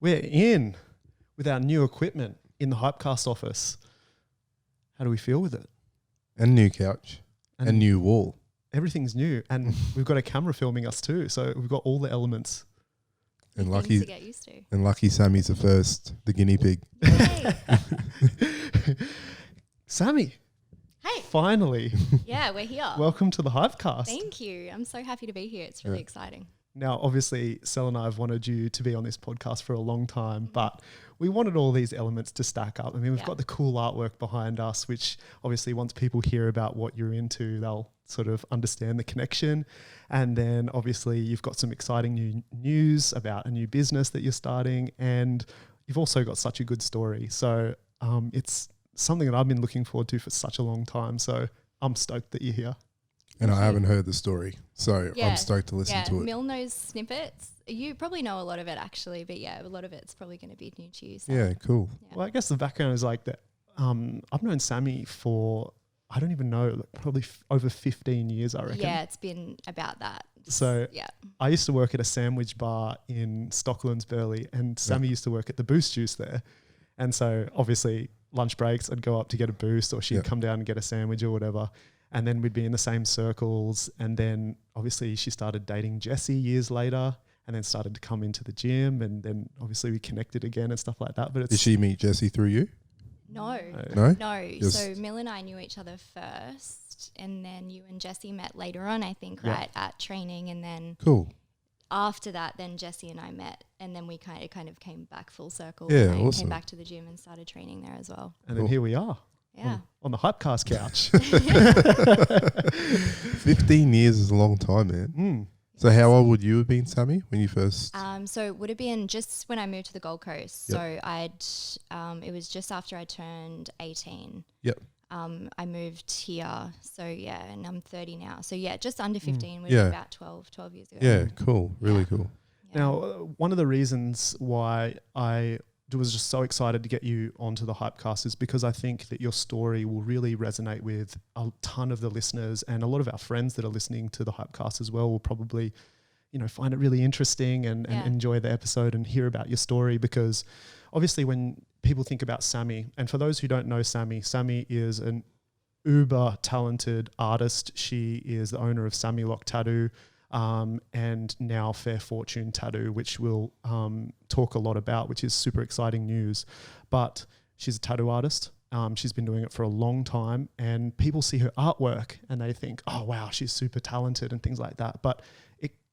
We're in with our new equipment in the HYPECAST office. How do we feel with it? And new couch. And new wall. Everything's new. And we've got a camera filming us too. So we've got all the elements. And Things lucky to get used to. And lucky Sammy's the guinea pig. Yay. Sammy. Hey. Finally. Yeah, we're here. Welcome to the HYPECAST. Thank you. I'm so happy to be here. It's really exciting. Now, obviously, Sel and I have wanted you to be on this podcast for a long time, but we wanted all these elements to stack up. I mean, we've got the cool artwork behind us, which obviously once people hear about what you're into, they'll sort of understand the connection. And then obviously you've got some exciting new news about a new business that you're starting, and you've also got such a good story. So it's something that I've been looking forward to for such a long time. So I'm stoked that you're here. And I haven't heard the story, so I'm stoked to listen to it. Mill knows snippets. You probably know a lot of it actually, but yeah, a lot of it's probably going to be new to you. So. Yeah, cool. Yeah. Well, I guess the background is like that. I've known Sammy for, I don't even know, probably over 15 years, I reckon. Yeah, it's been about that. So yeah. I used to work at a sandwich bar in Stocklands, Burleigh, and Sammy used to work at the Boost Juice there. And so obviously lunch breaks, I'd go up to get a boost, or she'd come down and get a sandwich or whatever. And then we'd be in the same circles. And then obviously she started dating Jesse years later, and then started to come into the gym. And then obviously we connected again and stuff like that. But Did she meet Jesse through you? No. No? So Mill and I knew each other first, and then you and Jesse met later on, I think, right, at training. And then after that, then Jesse and I met, and then we kind of came back full circle. Yeah, and awesome. came back to the gym and started training there as well. And then here we are. Yeah. On the HYPECAST couch. 15 years is a long time, man. So how old would you have been, Sammy, when you first? So it would have been just when I moved to the Gold Coast. So it was just after I turned 18. Yep. I moved here. So yeah, and I'm 30 now. So yeah, just under 15 would be about 12 years ago. Yeah, cool. Really cool. Yeah. Now, one of the reasons why I was just so excited to get you onto the HYPECAST is because I think that your story will really resonate with a ton of the listeners, and a lot of our friends that are listening to the HYPECAST as well will probably, find it really interesting and enjoy the episode and hear about your story. Because obviously when people think about Sammy, and for those who don't know Sammy is an uber talented artist. She is the owner of Sami Locke Tattoo, and now Fair Fortune Tattoo, which we'll talk a lot about, which is super exciting news. But she's a tattoo artist. She's been doing it for a long time, and people see her artwork and they think, oh, wow, she's super talented and things like that. But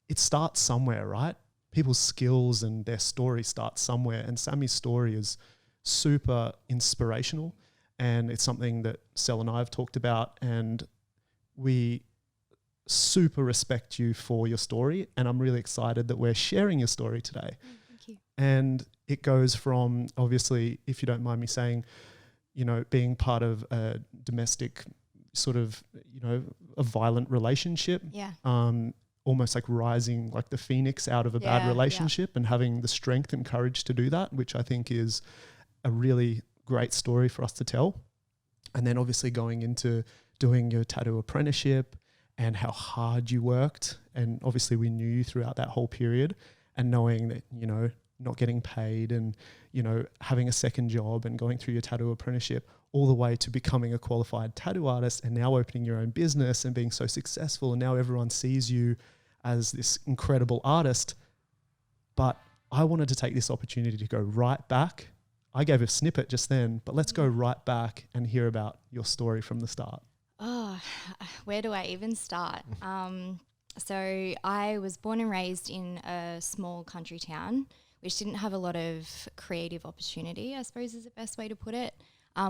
it starts somewhere, right? People's skills and their story starts somewhere. And Sammy's story is super inspirational, and it's something that Sel and I have talked about, and we super respect you for your story, and I'm really excited that we're sharing your story today. Thank you. And it goes from, obviously, if you don't mind me saying, being part of a domestic sort of, a violent relationship. Yeah. Almost like rising like the phoenix out of a bad relationship and having the strength and courage to do that, which I think is a really great story for us to tell. And then obviously going into doing your tattoo apprenticeship and how hard you worked. And obviously we knew you throughout that whole period, and knowing that, not getting paid and, having a second job and going through your tattoo apprenticeship all the way to becoming a qualified tattoo artist, and now opening your own business and being so successful. And now everyone sees you as this incredible artist. But I wanted to take this opportunity to go right back. I gave a snippet just then, but let's go right back and hear about your story from the start. Oh, where do I even start? So I was born and raised in a small country town, which didn't have a lot of creative opportunity, I suppose is the best way to put it,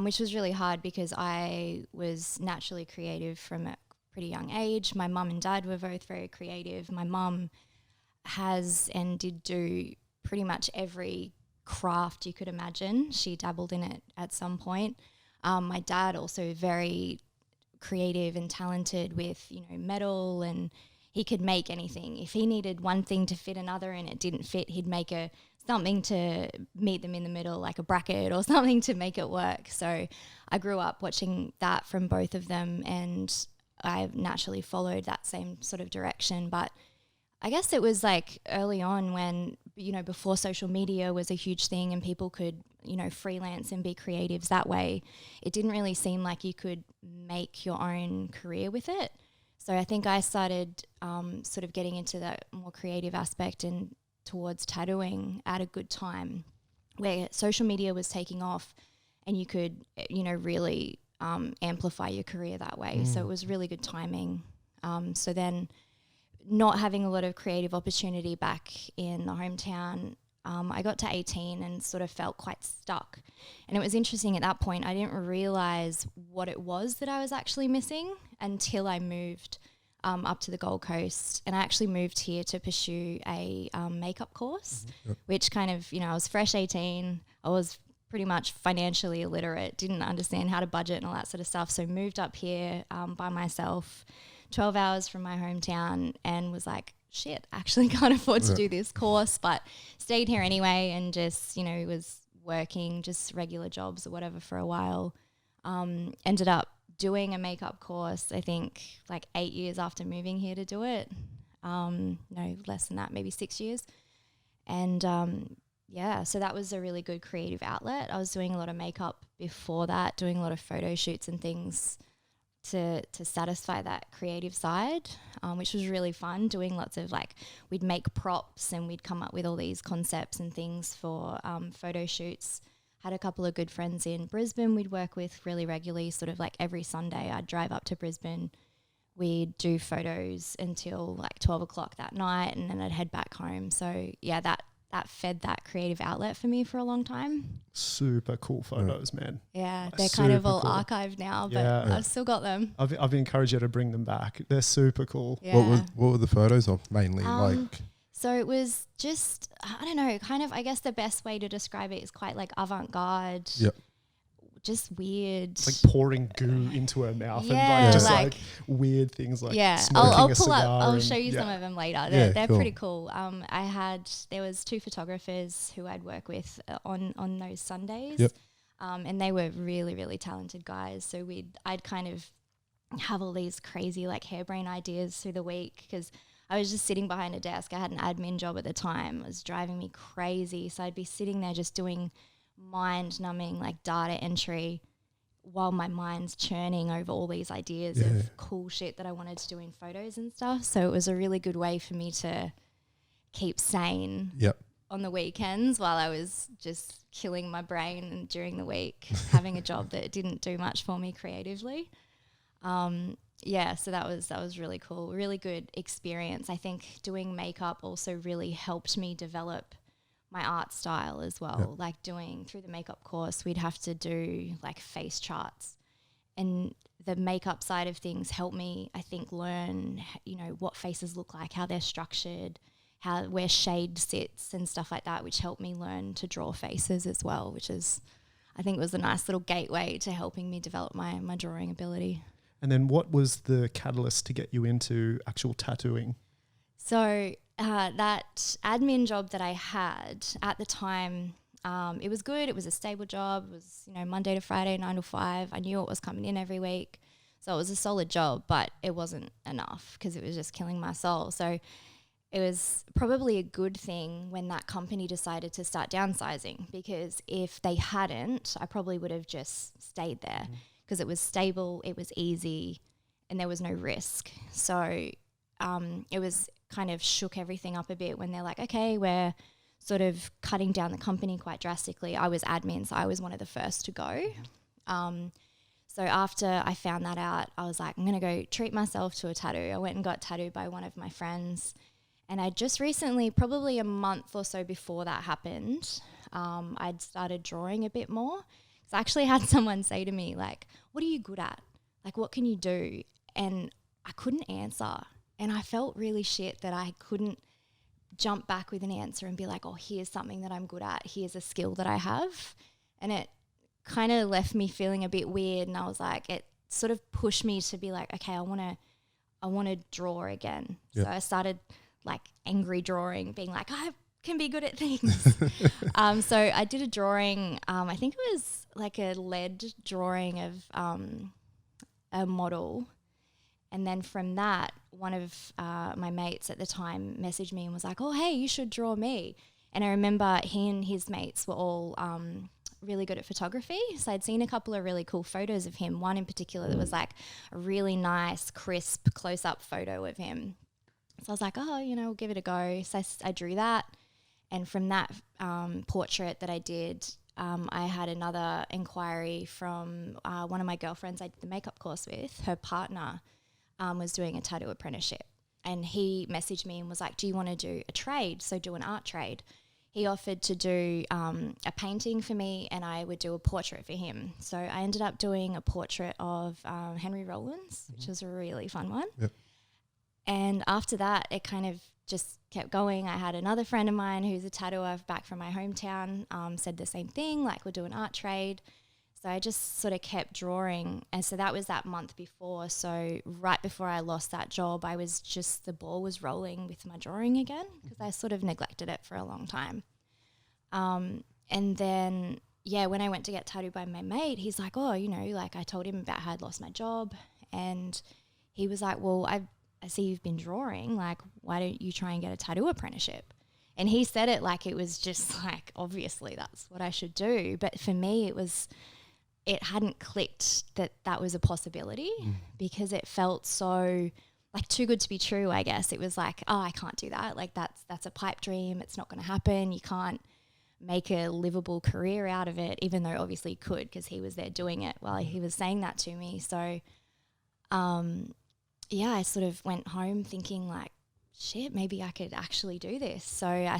which was really hard because I was naturally creative from a pretty young age. My mum and dad were both very creative. My mum has and did do pretty much every craft you could imagine. She dabbled in it at some point. My dad also very creative and talented with, metal, and he could make anything. If he needed one thing to fit another and it didn't fit, he'd make something to meet them in the middle, like a bracket or something to make it work. So I grew up watching that from both of them, and I naturally followed that same sort of direction. But I guess it was like early on when, you know, before social media was a huge thing and people could, you know, freelance and be creatives that way. It didn't really seem like you could make your own career with it. So I think I started sort of getting into that more creative aspect and towards tattooing at a good time where social media was taking off and you could, you know, really amplify your career that way. So it was really good timing. So then not having a lot of creative opportunity back in the hometown, I got to 18 and sort of felt quite stuck. And it was interesting at that point, I didn't realize what it was that I was actually missing until I moved up to the Gold Coast. And I actually moved here to pursue a makeup course, which kind of, you know, I was fresh 18. I was pretty much financially illiterate, didn't understand how to budget and all that sort of stuff. So moved up here by myself, 12 hours from my hometown, and was like, shit, actually can't afford to do this course, but stayed here anyway and just, you know, was working just regular jobs or whatever for a while. Ended up doing a makeup course, I think like 8 years after moving here to do it. No, less than that, maybe 6 years. And yeah, so that was a really good creative outlet. I was doing a lot of makeup before that, doing a lot of photo shoots and things to satisfy that creative side, which was really fun, doing lots of like, we'd make props and we'd come up with all these concepts and things for photo shoots. Had a couple of good friends in Brisbane we'd work with really regularly, sort of like every Sunday I'd drive up to Brisbane. We'd do photos until like 12 o'clock that night and then I'd head back home. So yeah, that fed that creative outlet for me for a long time. Super cool photos, man. Yeah, they're kind of all cool. archived now, but I've still got them. I've encouraged you to bring them back. They're super cool. Yeah. What were the photos of mainly? So it was just, I don't know, kind of, I guess the best way to describe it is quite like avant-garde. Yep. Just weird. It's like pouring goo into her mouth and like just like weird things like smoking I'll a pull cigar. up. I'll show you some of them later. They're cool. pretty cool. There was 2 photographers who I'd work with on those Sundays. Yep. And they were really, really talented guys. So I'd kind of have all these crazy like harebrained ideas through the week because I was just sitting behind a desk. I had an admin job at the time. It was driving me crazy. So I'd be sitting there just doing mind-numbing like data entry while my mind's churning over all these ideas of cool shit that I wanted to do in photos and stuff. So it was a really good way for me to keep sane on the weekends while I was just killing my brain during the week, having a job that didn't do much for me creatively. So that was really cool, really good experience. I think doing makeup also really helped me develop my art style as well. Like through the makeup course, we'd have to do like face charts, and the makeup side of things helped me, I think, learn, you know, what faces look like, how they're structured, where shade sits and stuff like that, which helped me learn to draw faces as well, which is, I think, was a nice little gateway to helping me develop my drawing ability. And then what was the catalyst to get you into actual tattooing? So that admin job that I had at the time, it was good. It was a stable job. It was, you know, Monday to Friday, 9 to 5. I knew what was coming in every week. So it was a solid job, but it wasn't enough because it was just killing my soul. So it was probably a good thing when that company decided to start downsizing, because if they hadn't, I probably would have just stayed there because it was stable, it was easy, and there was no risk. So it was kind of shook everything up a bit when they're like, okay, we're sort of cutting down the company quite drastically. I was admin, so I was one of the first to go. So after I found that out, I was like, I'm going to go treat myself to a tattoo. I went and got tattooed by one of my friends. And I just recently, probably a month or so before that happened, I'd started drawing a bit more. So I actually had someone say to me, like, what are you good at? Like, what can you do? And I couldn't answer. And I felt really shit that I couldn't jump back with an answer and be like, oh, here's something that I'm good at. Here's a skill that I have. And it kind of left me feeling a bit weird. And I was like, it sort of pushed me to be like, okay, I want to draw again. Yep. So I started like angry drawing, being like, I can be good at things. So I did a drawing. I think it was like a lead drawing of a model. And then from that, one of my mates at the time messaged me and was like, oh, hey, you should draw me. And I remember he and his mates were all really good at photography. So I'd seen a couple of really cool photos of him, one in particular that was like a really nice, crisp, close-up photo of him. So I was like, oh, we'll give it a go. So I drew that. And from that portrait that I did, I had another inquiry from one of my girlfriends I did the makeup course with. Her partner was doing a tattoo apprenticeship. And he messaged me and was like, do you want to do a trade? So do an art trade. He offered to do a painting for me and I would do a portrait for him. So I ended up doing a portrait of Henry Rollins, which was a really fun one. Yep. And after that, it kind of just kept going. I had another friend of mine who's a tattooer back from my hometown, said the same thing, like we'll do an art trade. So I just sort of kept drawing. And so that was that month before. So right before I lost that job, the ball was rolling with my drawing again because I sort of neglected it for a long time. And then, when I went to get tattooed by my mate, he's like, oh, I told him about how I'd lost my job. And he was like, well, I see you've been drawing. Like, why don't you try and get a tattoo apprenticeship? And he said it like it was just like, obviously that's what I should do. But for me, it hadn't clicked that was a possibility because it felt so like too good to be true, I guess. It was like, oh, I can't do that. Like that's a pipe dream. It's not going to happen. You can't make a livable career out of it, even though obviously you could because he was there doing it while he was saying that to me. So, I sort of went home thinking like, shit, maybe I could actually do this. So I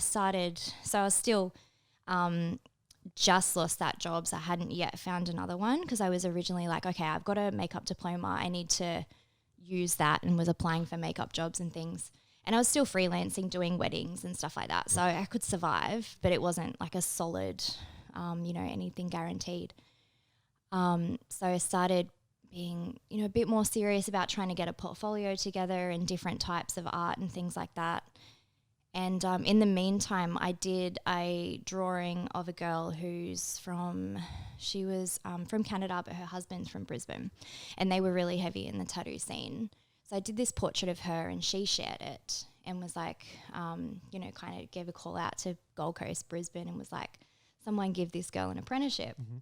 was still just lost that job, so I hadn't yet found another one because I was originally like, okay, I've got a makeup diploma. I need to use that and was applying for makeup jobs and things. And I was still freelancing, doing weddings and stuff like that. So I could survive, but it wasn't like a solid, anything guaranteed. So I started being, a bit more serious about trying to get a portfolio together and different types of art and things like that. And in the meantime, I did a drawing of a girl she was from Canada, but her husband's from Brisbane. And they were really heavy in the tattoo scene. So I did this portrait of her and she shared it and was like, kind of gave a call out to Gold Coast, Brisbane and was like, someone give this girl an apprenticeship. Mm-hmm.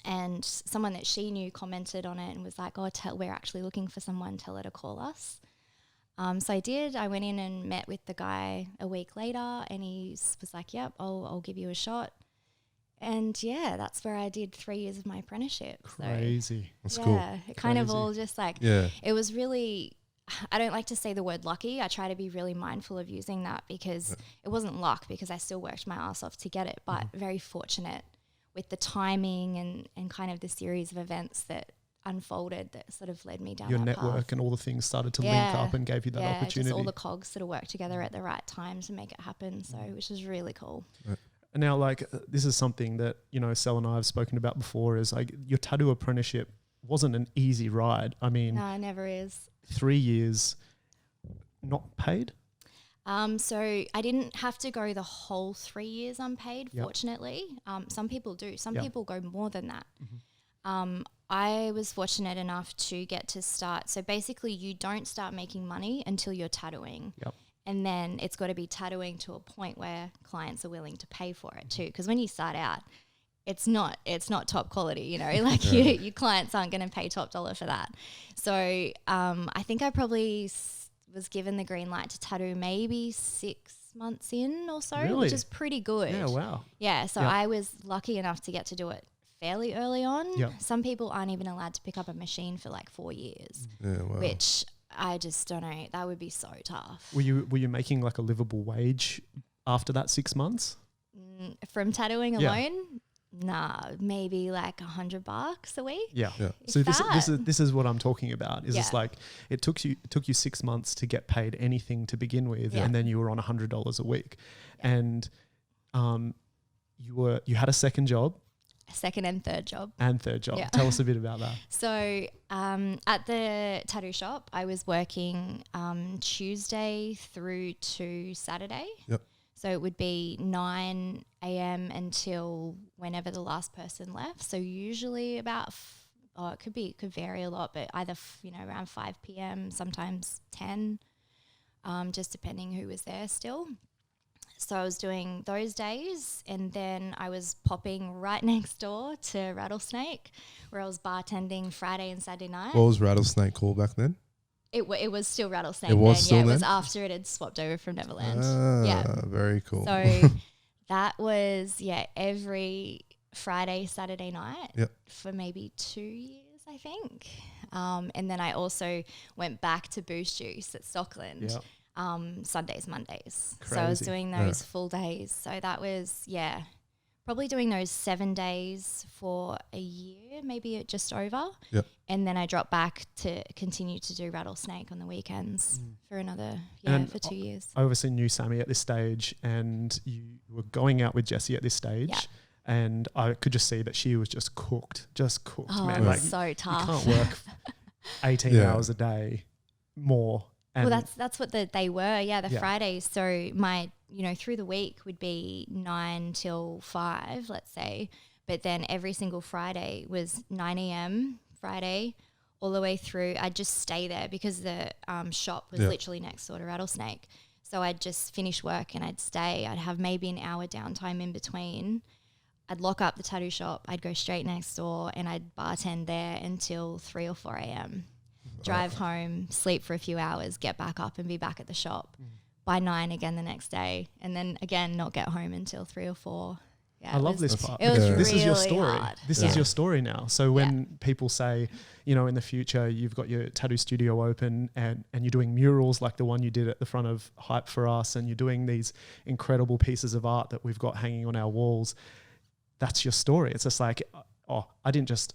And someone that she knew commented on it and was like, oh, we're actually looking for someone, tell her to call us. So I did. I went in and met with the guy a week later and he was like, yep, I'll give you a shot. And that's where I did 3 years of my apprenticeship. Crazy. That's cool. Yeah, it kind of all just like, it was really, I don't like to say the word lucky. I try to be really mindful of using that because it wasn't luck because I still worked my ass off to get it, but very fortunate with the timing and kind of the series of events that unfolded that sort of led me down your that network path. And all the things started to link up and gave you that opportunity. Just all the cogs sort of worked together at the right time to make it happen. So which is really cool. And now, this is something that, Sel and I have spoken about before is like your tattoo apprenticeship wasn't an easy ride. I mean, no, it never is. 3 years not paid? So I didn't have to go the whole 3 years unpaid, fortunately. Some people do. Some people go more than that. Mm-hmm. I was fortunate enough to get to start. So basically you don't start making money until you're tattooing. Yep. And then it's got to be tattooing to a point where clients are willing to pay for it too. Because when you start out, it's not top quality, your clients aren't going to pay top dollar for that. So I think I probably was given the green light to tattoo maybe 6 months in or so, which is pretty good. Yeah, wow. Yeah, so I was lucky enough to get to do it fairly early on. Yep. Some people aren't even allowed to pick up a machine for like 4 years, which I just don't know. That would be so tough. Were you making like a livable wage after that 6 months? From tattooing alone? Nah, maybe like $100 a week. Yeah. So this is what I'm talking about. Is it's like it took you 6 months to get paid anything to begin with, and then you were on $100 a week, and you had a second job. Second and third job. Yeah. Tell us a bit about that. So at the tattoo shop, I was working Tuesday through to Saturday. Yep. So it would be 9 a.m. until whenever the last person left. So usually about it could vary a lot, but either, around 5 p.m, sometimes 10, just depending who was there still. So I was doing those days, and then I was popping right next door to Rattlesnake, where I was bartending Friday and Saturday night. What was Rattlesnake called back then? It was still Rattlesnake. It was then. still It then? was after it had swapped over from Neverland. Very cool. So that was, every Friday, Saturday night for maybe 2 years, I think. And then I also went back to Boost Juice at Stockland. Sundays, Mondays. Crazy. So I was doing those full days. So that was, probably doing those 7 days for a year, maybe just over. Yep. And then I dropped back to continue to do Rattlesnake on the weekends for another, for 2 years. I obviously knew Sami at this stage, and you were going out with Jessie at this stage. Yep. And I could just see that she was just cooked, man. It Like, was so tough. you can't work 18 hours a day more. And that's what they were, the Fridays. So my, through the week would be 9 till 5, let's say. But then every single Friday was 9 a.m. Friday all the way through. I'd just stay there because the shop was literally next door to Rattlesnake. So I'd just finish work and I'd stay. I'd have maybe an hour downtime in between. I'd lock up the tattoo shop. I'd go straight next door and I'd bartend there until 3 or 4 a.m. Drive home, sleep for a few hours, get back up and be back at the shop by 9 again the next day, and then again not get home until 3 or 4. I love this part. It was This really is your story. hard. This is your story now. So when people say, in the future you've got your tattoo studio open and you're doing murals like the one you did at the front of Hype for Us, and you're doing these incredible pieces of art that we've got hanging on our walls, that's your story. It's just like, I didn't just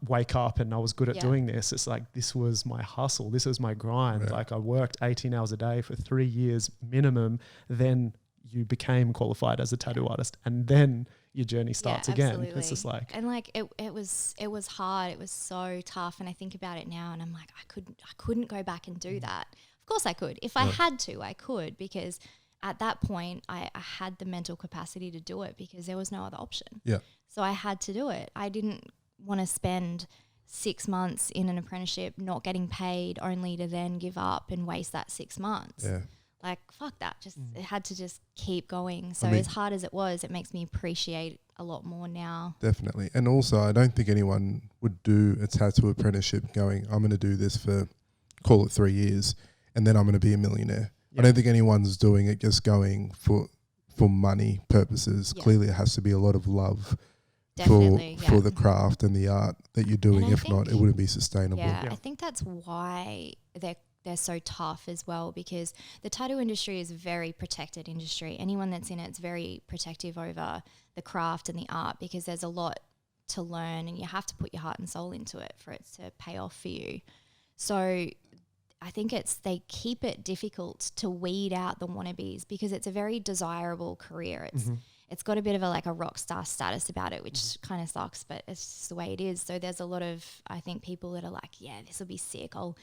wake up and I was good at doing this. It's like, this was my hustle. This was my grind. Yeah. Like I worked 18 hours a day for 3 years minimum. Then you became qualified as a tattoo artist, and then your journey starts again. Absolutely. It's just like, and like it was hard. It was so tough. And I think about it now and I'm like, I couldn't go back and do that. Of course I could. If I had to, I could, because at that point I had the mental capacity to do it because there was no other option. Yeah. So I had to do it. I didn't want to spend 6 months in an apprenticeship not getting paid only to then give up and waste that 6 months. Yeah. Like, fuck that. It had to just keep going. So as hard as it was, it makes me appreciate a lot more now. Definitely. And also, I don't think anyone would do a tattoo apprenticeship going, I'm going to do this for, call it 3 years, and then I'm going to be a millionaire. I don't think anyone's doing it just going for money purposes. Clearly, it has to be a lot of love for the craft and the art that you're doing. If not, it wouldn't be sustainable. I think that's why they're so tough as well, because the tattoo industry is a very protected industry. Anyone that's in it is very protective over the craft and the art, because there's a lot to learn and you have to put your heart and soul into it for it to pay off for you. So I think they keep it difficult to weed out the wannabes, because it's a very desirable career. It's got a bit of a rock star status about it, which kind of sucks, but it's just the way it is. So there's a lot of, I think, people that are like, yeah, this will be sick. I'll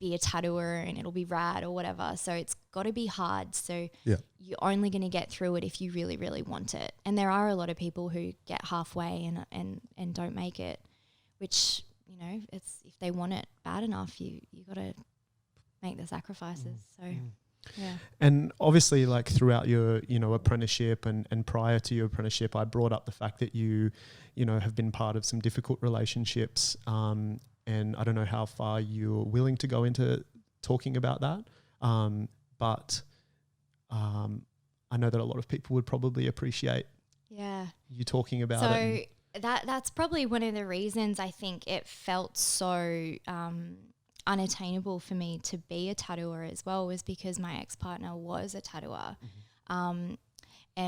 be a tattooer and it'll be rad or whatever. So it's got to be hard. So you're only going to get through it if you really, really want it. And there are a lot of people who get halfway and don't make it, which, it's, if they want it bad enough, you got to make the sacrifices. So yeah. And obviously, like throughout your, apprenticeship and prior to your apprenticeship, I brought up the fact that you have been part of some difficult relationships. And I don't know how far you're willing to go into talking about that. But I know that a lot of people would probably appreciate you talking about it. So that's probably one of the reasons I think it felt so unattainable for me to be a tattooer as well, was because my ex-partner was a tattooer. And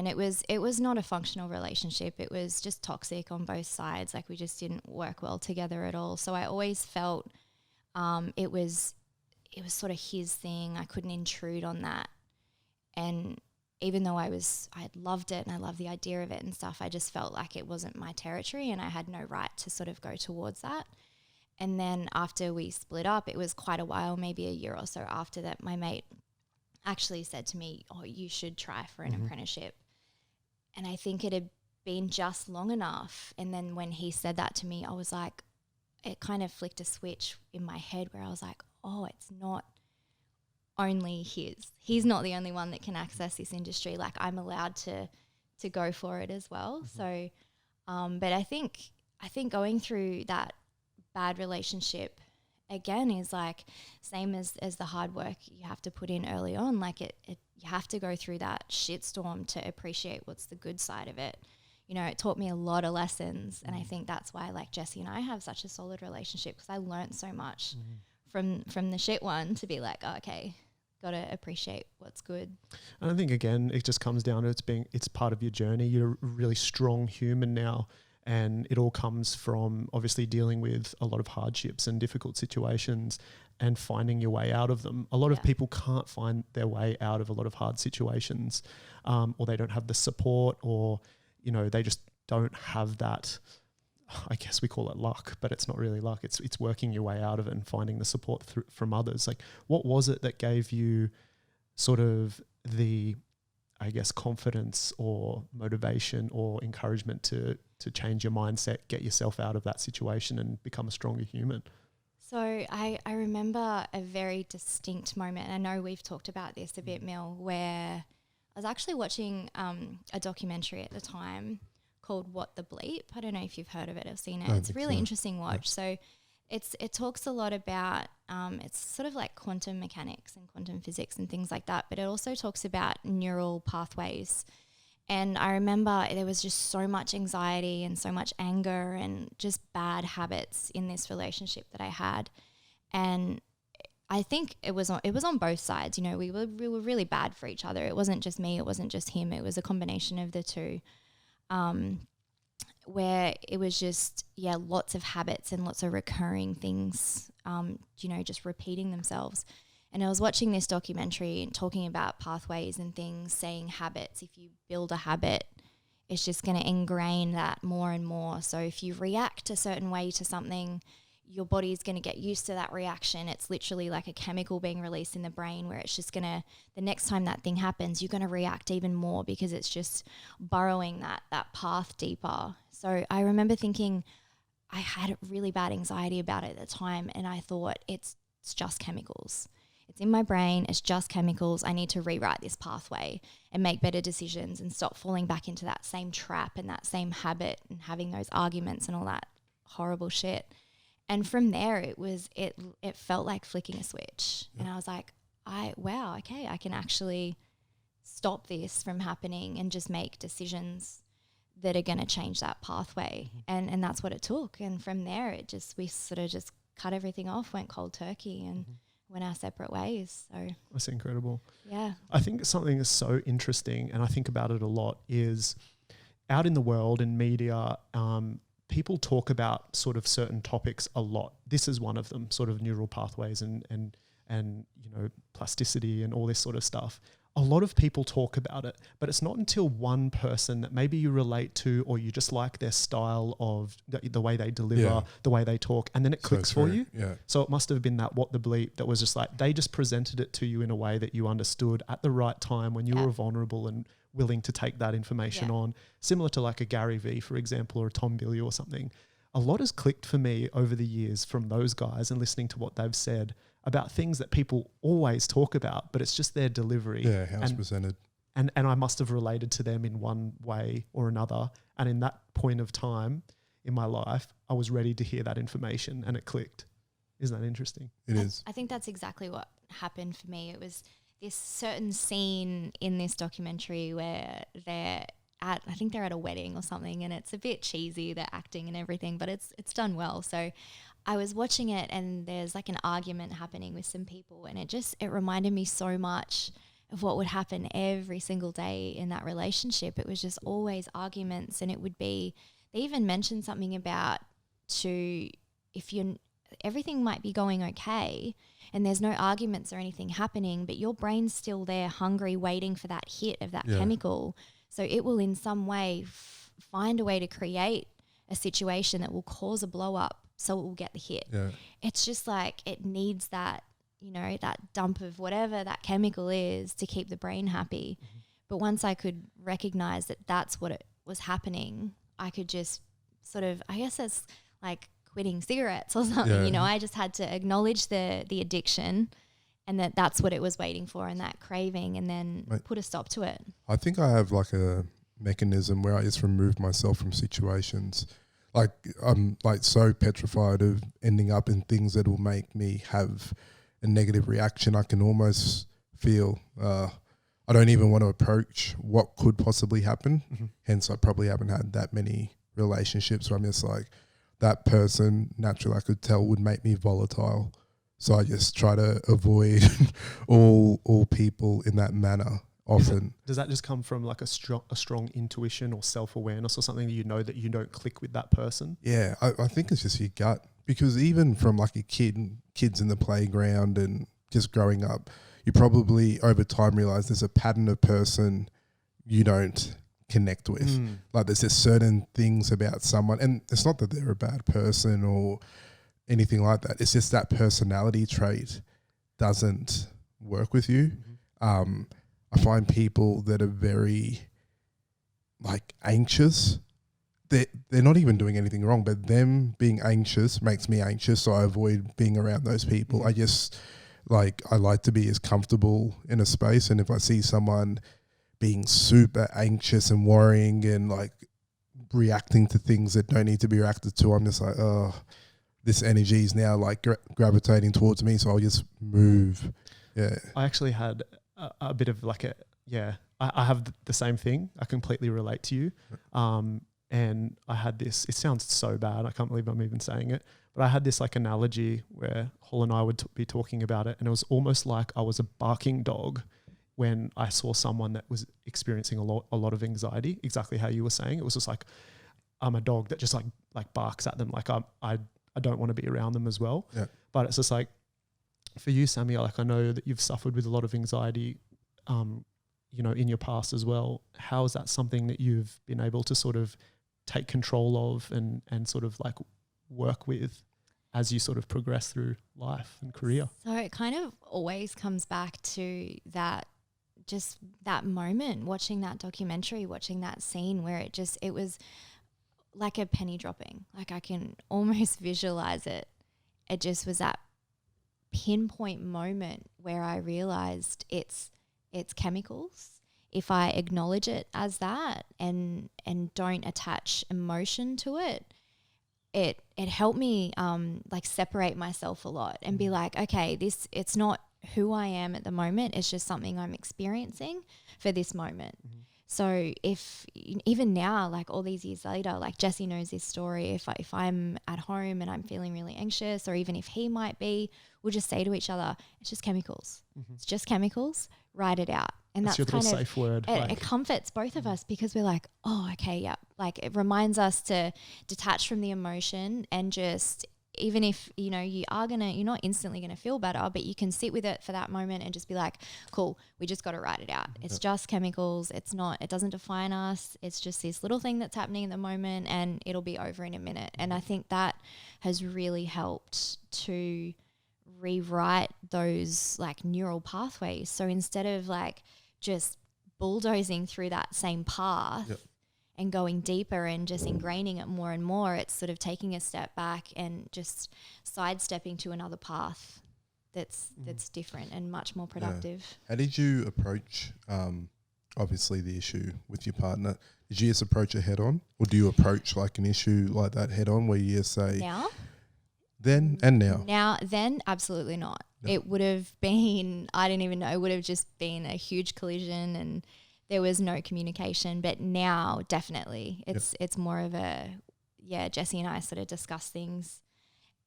it was not a functional relationship. It was just toxic on both sides. Like, we just didn't work well together at all. So I always felt it was sort of his thing. I couldn't intrude on that. And even though I had loved it and I loved the idea of it and stuff, I just felt like it wasn't my territory and I had no right to sort of go towards that. And then after we split up, it was quite a while, maybe a year or so after that, my mate actually said to me, oh, you should try for an apprenticeship. And I think it had been just long enough. And then when he said that to me, I was like, it kind of flicked a switch in my head where I was like, oh, it's not only he's not the only one that can access this industry. Like, I'm allowed to go for it as well. So, but I think going through that bad relationship again is like same as the hard work you have to put in early on. Like you have to go through that shitstorm to appreciate what's the good side of it. You know, it taught me a lot of lessons, and I think that's why like Jessie and I have such a solid relationship, because I learned so much from the shit one to be like, oh, okay, got to appreciate what's good. And I think again, it just comes down to it's part of your journey. You're a really strong human now, and it all comes from obviously dealing with a lot of hardships and difficult situations and finding your way out of them. A lot of people can't find their way out of a lot of hard situations, or they don't have the support, or you know, they just don't have that. I guess we call it luck, but it's not really luck. It's working your way out of it and finding the support from others. Like, what was it that gave you sort of the, I guess, confidence or motivation or encouragement to change your mindset, get yourself out of that situation and become a stronger human? So I remember a very distinct moment. I know we've talked about this a bit, Mil, where I was actually watching a documentary at the time called What the Bleep. I don't know if you've heard of it or seen it. It's a really interesting watch. Yeah. So it talks a lot about, it's sort of like quantum mechanics and quantum physics and things like that, but it also talks about neural pathways. And I remember there was just so much anxiety and so much anger and just bad habits in this relationship that I had. And I think it was on both sides. You know, we were really bad for each other. It wasn't just me. It wasn't just him. It was a combination of the two, where it was just, lots of habits and lots of recurring things, you know, just repeating themselves. And I was watching this documentary and talking about pathways and things, saying habits. If you build a habit, it's just going to ingrain that more and more. So if you react a certain way to something, your body is going to get used to that reaction. It's literally like a chemical being released in the brain where it's just going to, the next time that thing happens, you're going to react even more because it's just burrowing that path deeper. So I remember thinking I had really bad anxiety about it at the time, and I thought it's just chemicals. It's in my brain. It's just chemicals. I need to rewrite this pathway and make better decisions and stop falling back into that same trap and that same habit and having those arguments and all that horrible shit. And from there, it felt like flicking a switch. And I was like, wow, okay, I can actually stop this from happening and just make decisions that are going to change that pathway. And that's what it took. And from there, we sort of just cut everything off, went cold turkey and went our separate ways. So that's incredible. Yeah. I think something that's so interesting, and I think about it a lot, is out in the world in media, people talk about sort of certain topics a lot. This is one of them, sort of neural pathways and you know, plasticity and all this sort of stuff. A lot of people talk about it, but it's not until one person that maybe you relate to, or you just like their style of the way they deliver, the way they talk, and then it clicks for you. Yeah. So it must have been that What the Bleep that was just like, they just presented it to you in a way that you understood at the right time when you were vulnerable and willing to take that information on. Similar to like a Gary Vee, for example, or a Tom Billy or something. A lot has clicked for me over the years from those guys and listening to what they've said about things that people always talk about, but it's just their delivery. Yeah, how it's presented. And I must have related to them in one way or another. And in that point of time in my life, I was ready to hear that information and it clicked. Isn't that interesting? It is. I think that's exactly what happened for me. It was this certain scene in this documentary where I think they're at a wedding or something, and it's a bit cheesy, they're acting and everything, but it's done well. So I was watching it, and there's like an argument happening with some people, and it reminded me so much of what would happen every single day in that relationship. It was just always arguments, and it would be, they even mentioned something about everything might be going okay and there's no arguments or anything happening, but your brain's still there hungry, waiting for that hit of that chemical. So it will in some way find a way to create a situation that will cause a blow up so it will get the hit. Yeah. It's just like it needs that, you know, that dump of whatever that chemical is to keep the brain happy. Mm-hmm. But once I could recognize that that's what it was happening, I could just sort of, I guess it's like quitting cigarettes or something. Yeah. You know, I just had to acknowledge the addiction, and that's what it was waiting for, and that craving, and then put a stop to it. I think I have like a mechanism where I just remove myself from situations. Like I'm like so petrified of ending up in things that will make me have a negative reaction. I can almost feel I don't even want to approach what could possibly happen. Mm-hmm. Hence, I probably haven't had that many relationships where I'm just like, that person naturally I could tell would make me volatile. So I just try to avoid all people in that manner often. Does that just come from like a strong intuition or self-awareness or something that you know that you don't click with that person? Yeah, I think it's just your gut. Because even from like a kids in the playground and just growing up, you probably over time realize there's a pattern of person you don't connect with. Like there's just certain things about someone, and it's not that they're a bad person or anything like that. It's just that personality trait doesn't work with you. I find people that are very like anxious, they're not even doing anything wrong, but them being anxious makes me anxious, so I avoid being around those people. I just I like to be as comfortable in a space, and if I see someone being super anxious and worrying and like reacting to things that don't need to be reacted to, I'm just like, oh, this energy is now like gravitating towards me, so I'll just move. Yeah. I actually had a bit of like I have the same thing. I completely relate to you. And I had this, it sounds so bad, I can't believe I'm even saying it, but I had this like analogy where Hall and I would be talking about it, and it was almost like I was a barking dog when I saw someone that was experiencing a lot of anxiety, exactly how you were saying. It was just like, I'm a dog that just like barks at them. Like I don't want to be around them as well. Yeah. But it's just like, for you, Sami, like I know that you've suffered with a lot of anxiety, you know, in your past as well. How is that something that you've been able to sort of take control of and sort of like work with as you sort of progress through life and career? So it kind of always comes back to that, just that moment, watching that documentary, watching that scene where it was like a penny dropping. Like I can almost visualize it. It just was that pinpoint moment where I realized it's chemicals. If I acknowledge it as that and don't attach emotion to it, it helped me like separate myself a lot and be like, okay, it's not who I am at the moment. It's just something I'm experiencing for this moment. So if even now, like all these years later, like Jesse knows this story. If I'm at home and I'm feeling really anxious, or even if he might be, we'll just say to each other, it's just chemicals. It's just chemicals. Write it out. And that's your kind little of safe word. It comforts both of us, because we're like, oh, okay, yeah. Like it reminds us to detach from the emotion, and just, even if, you know, you're not instantly going to feel better, but you can sit with it for that moment and just be like, cool, we just got to write it out. It's just chemicals. It doesn't define us. It's just this little thing that's happening at the moment, and it'll be over in a minute. And I think that has really helped to rewrite those like neural pathways. So instead of like just bulldozing through that same path and going deeper and just ingraining it more and more, it's sort of taking a step back and just sidestepping to another path that's different and much more productive. How did you approach obviously the issue with your partner? Did you just approach it head on, or do you approach like an issue like that head on, where you just say Now? Then and now? Then absolutely not. It would have been, I didn't even know, it would have just been a huge collision and there was no communication. But now definitely it's more of a, Jesse and I sort of discuss things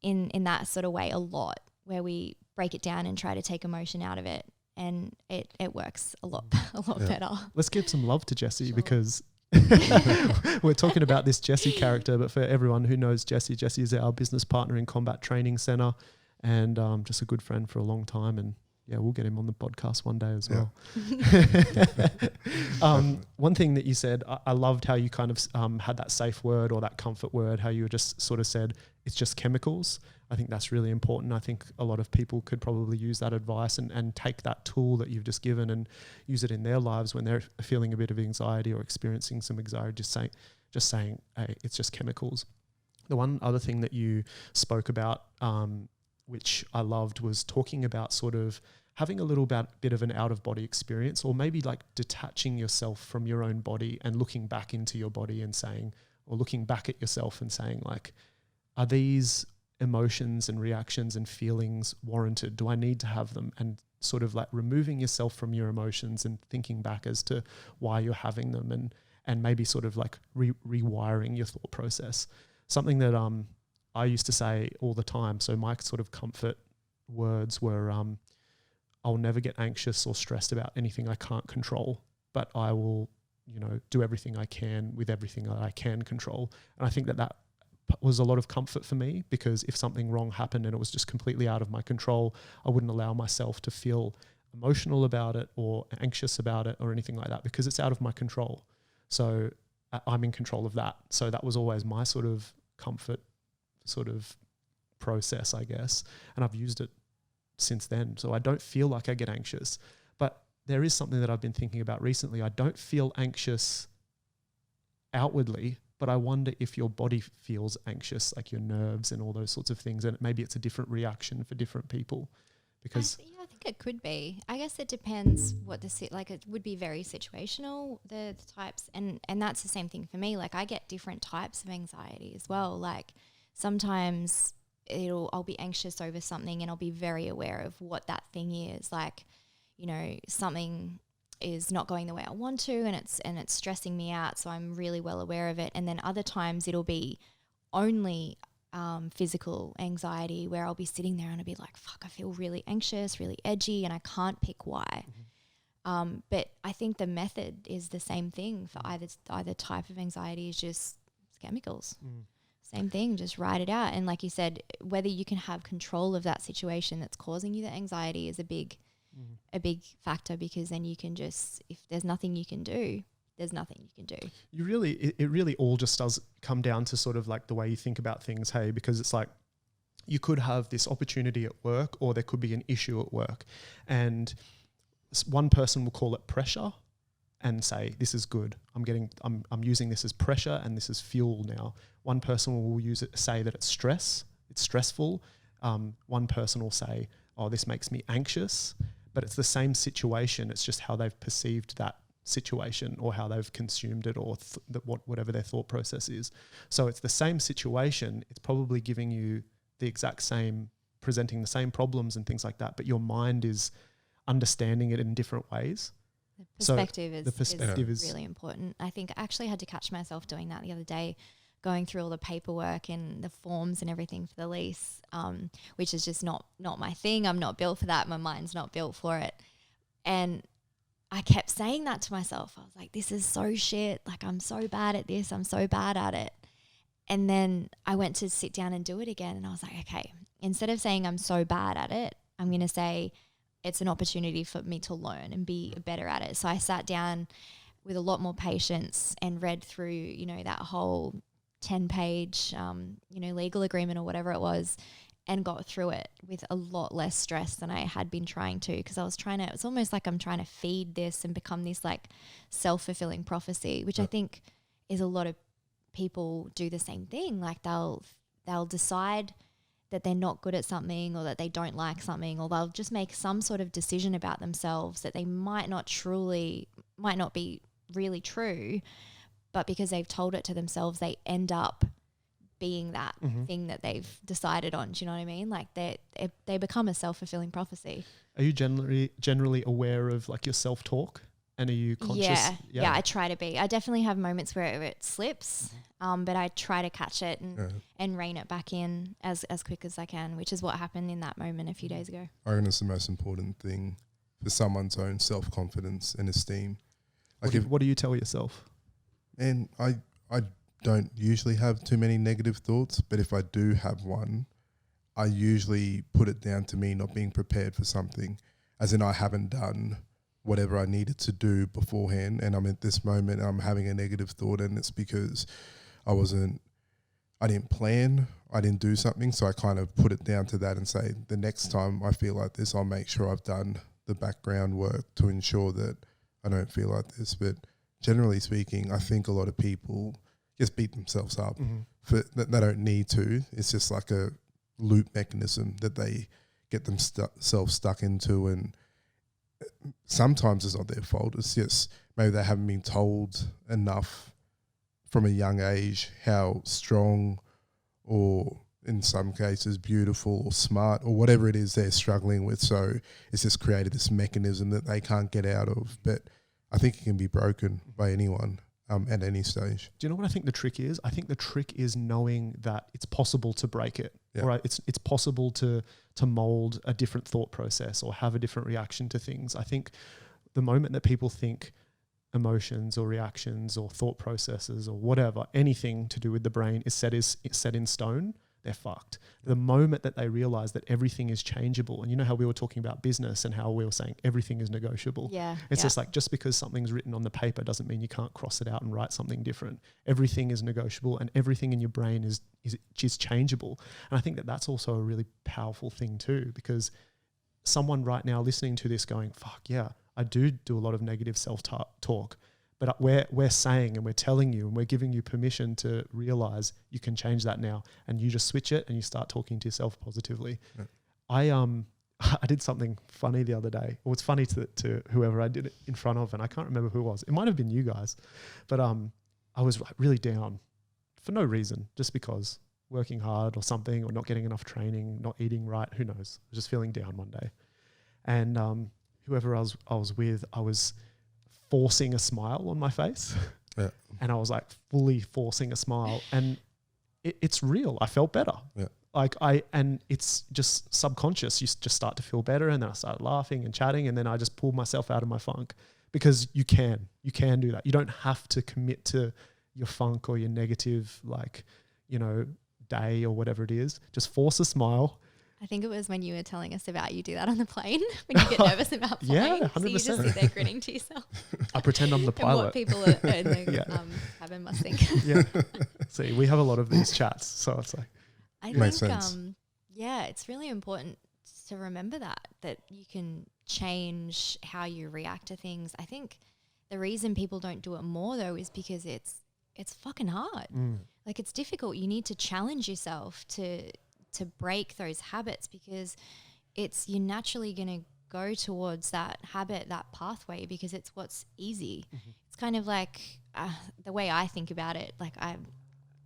in that sort of way a lot, where we break it down and try to take emotion out of it, and it works a lot better. Let's give some love to Jesse, because we're talking about this Jesse character, but for everyone who knows Jesse is our business partner in Combat Training Center, and just a good friend for a long time. And we'll get him on the podcast one day as well. One thing that you said, I loved how you kind of had that safe word or that comfort word, how you just sort of said, it's just chemicals. I think that's really important. I think a lot of people could probably use that advice and take that tool that you've just given and use it in their lives when they're feeling a bit of anxiety or experiencing some anxiety, just saying, hey, it's just chemicals. The one other thing that you spoke about, which I loved, was talking about sort of having a little bit of an out-of-body experience, or maybe like detaching yourself from your own body and looking back into your body and saying, or looking back at yourself and saying like, are these emotions and reactions and feelings warranted? Do I need to have them? And sort of like removing yourself from your emotions and thinking back as to why you're having them, and maybe sort of like rewiring your thought process. Something that I used to say all the time. So my sort of comfort words were, I'll never get anxious or stressed about anything I can't control, but I will, do everything I can with everything that I can control. And I think that was a lot of comfort for me, because if something wrong happened and it was just completely out of my control, I wouldn't allow myself to feel emotional about it or anxious about it or anything like that, because it's out of my control. So I'm in control of that. So that was always my sort of comfort sort of process, I guess. And I've used it since then. So I don't feel like I get anxious. But there is something that I've been thinking about recently. I don't feel anxious outwardly, but I wonder if your body feels anxious, like your nerves and all those sorts of things. And maybe it's a different reaction for different people. Because I think it could be. I guess it depends what it would be very situational, the types, and that's the same thing for me. Like I get different types of anxiety as well. Like sometimes I'll be anxious over something and I'll be very aware of what that thing is. Like, something is not going the way I want to, and it's stressing me out, so I'm really well aware of it. And then other times it'll be only physical anxiety, where I'll be sitting there and I'll be like, fuck, I feel really anxious, really edgy, and I can't pick why. But I think the method is the same thing for either type of anxiety, is just chemicals. Same thing, just write it out. And like you said, whether you can have control of that situation that's causing you the anxiety is a big factor, because then you can just, if there's nothing you can do, there's nothing you can do. It really all just does come down to sort of like the way you think about things, hey, because it's like you could have this opportunity at work, or there could be an issue at work, and one person will call it pressure and say, this is good. I'm using this as pressure and this is fuel now. One person will say that it's stress, it's stressful. One person will say, oh, this makes me anxious, but it's the same situation. It's just how they've perceived that situation, or how they've consumed it, or whatever their thought process is. So it's the same situation. It's probably giving you the exact same, presenting the same problems and things like that, but your mind is understanding it in different ways. The perspective is really important. I think I actually had to catch myself doing that the other day, going through all the paperwork and the forms and everything for the lease, which is just not my thing. I'm not built for that. My mind's not built for it. And I kept saying that to myself. I was like, this is so shit. Like, I'm so bad at this. I'm so bad at it. And then I went to sit down and do it again. And I was like, okay, instead of saying I'm so bad at it, I'm going to say it's an opportunity for me to learn and be better at it. So I sat down with a lot more patience and read through, that whole 10-page, legal agreement or whatever it was, and got through it with a lot less stress than I had been trying to, because it's almost like I'm trying to feed this and become this like self-fulfilling prophecy, which I think is a lot of people do the same thing. Like they'll decide that they're not good at something, or that they don't like something, or they'll just make some sort of decision about themselves that they might not be really true, but because they've told it to themselves, they end up being that thing that they've decided on. Do you know what I mean? Like they become a self-fulfilling prophecy. Are you generally aware of like your self-talk? And are you conscious? Yeah, I try to be. I definitely have moments where it slips, but I try to catch it and rein it back in as quick as I can, which is what happened in that moment a few days ago. I reckon it's the most important thing for someone's own self-confidence and esteem. Like what do you tell yourself? And I don't usually have too many negative thoughts, but if I do have one, I usually put it down to me not being prepared for something, as in I haven't done whatever I needed to do beforehand, and I'm at this moment and I'm having a negative thought, and it's because I didn't plan, I didn't do something, so I kind of put it down to that and say, the next time I feel like this, I'll make sure I've done the background work to ensure that I don't feel like this. But generally speaking, I think a lot of people just beat themselves up they don't need to. It's just like a loop mechanism that they get themselves stuck into, and sometimes it's not their fault. It's just maybe they haven't been told enough from a young age how strong, or in some cases beautiful or smart, or whatever it is they're struggling with. So it's just created this mechanism that they can't get out of. But I think it can be broken by anyone at any stage. Do you know what I think the trick is? I think the trick is knowing that it's possible to break it. Yeah. Right? It's possible to mold a different thought process or have a different reaction to things. I think the moment that people think emotions or reactions or thought processes or whatever, anything to do with the brain is set in stone, they're fucked. The moment that they realize that everything is changeable, and you know how we were talking about business and how we were saying everything is negotiable. Yeah. It's just like, just because something's written on the paper doesn't mean you can't cross it out and write something different. Everything is negotiable, and everything in your brain is changeable. And I think that that's also a really powerful thing too, because someone right now listening to this going, fuck yeah, I do a lot of negative self-talk. But we're saying and we're telling you and we're giving you permission to realize you can change that now, and you just switch it and you start talking to yourself positively. Yeah. I did something funny the other day. Well, it's funny to whoever I did it in front of, and I can't remember who it was. It might have been you guys, but I was really down for no reason, just because working hard or something, or not getting enough training, not eating right, who knows. I was just feeling down one day, and whoever I was with, I was forcing a smile on my face. Yeah. And I was like fully forcing a smile, and it's real. I felt better. Yeah. And it's just subconscious. You just start to feel better. And then I started laughing and chatting, and then I just pulled myself out of my funk, because you can do that. You don't have to commit to your funk or your negative, day or whatever it is. Just force a smile. I think it was when you were telling us about you do that on the plane when you get nervous about flying. Yeah, 100%. So you just sit there grinning to yourself. I pretend I'm the pilot. And what people in the cabin must think. Yeah. See, we have a lot of these chats, so it's like. I Makes think, sense. it's really important to remember that you can change how you react to things. I think the reason people don't do it more though is because it's fucking hard. Like, it's difficult. You need to challenge yourself to break those habits, because you're naturally going to go towards that habit, that pathway, because it's what's easy. Mm-hmm. It's kind of like the way I think about it. Like, I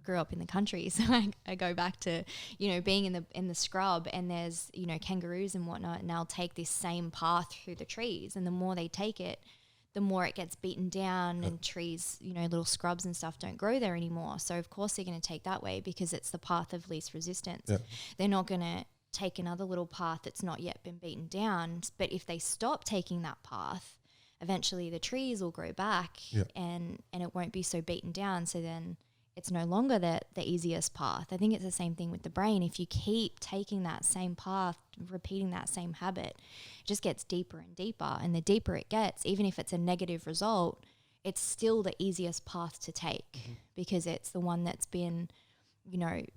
grew up in the country, so I go back to, being in the scrub, and there's, kangaroos and whatnot, and they'll take this same path through the trees, and the more they take it, the more it gets beaten down, and trees, little scrubs and stuff don't grow there anymore. So of course they're going to take that way, because it's the path of least resistance. Yeah. They're not going to take another little path that's not yet been beaten down. But if they stop taking that path, eventually the trees will grow back, and it won't be so beaten down. So then it's no longer the easiest path. I think it's the same thing with the brain. If you keep taking that same path, repeating that same habit, it just gets deeper and deeper. And the deeper it gets, even if it's a negative result, it's still the easiest path to take, because it's the one that's been,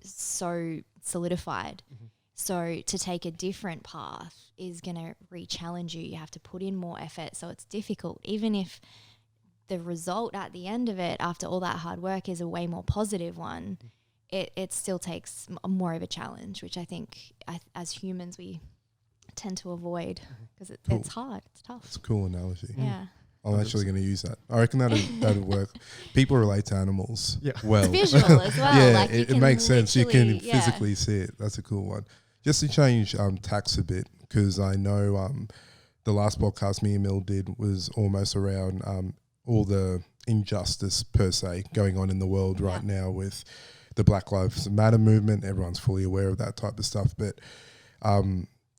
so solidified. Mm-hmm. So to take a different path is going to re-challenge you. You have to put in more effort. So it's difficult, even if the result at the end of it, after all that hard work, is a way more positive one. It still takes more of a challenge, which I think as humans we tend to avoid, because it's hard, it's tough. It's a cool analogy. Yeah. I'm actually going to use that. I reckon that'll work. People relate to animals well. It's visual as well. Yeah, like it makes sense. You can physically see it. That's a cool one. Just to change tax a bit, because I know the last podcast me and Mil did was almost around all the injustice per se going on in the world right now with the Black Lives Matter movement. Everyone's fully aware of that type of stuff. But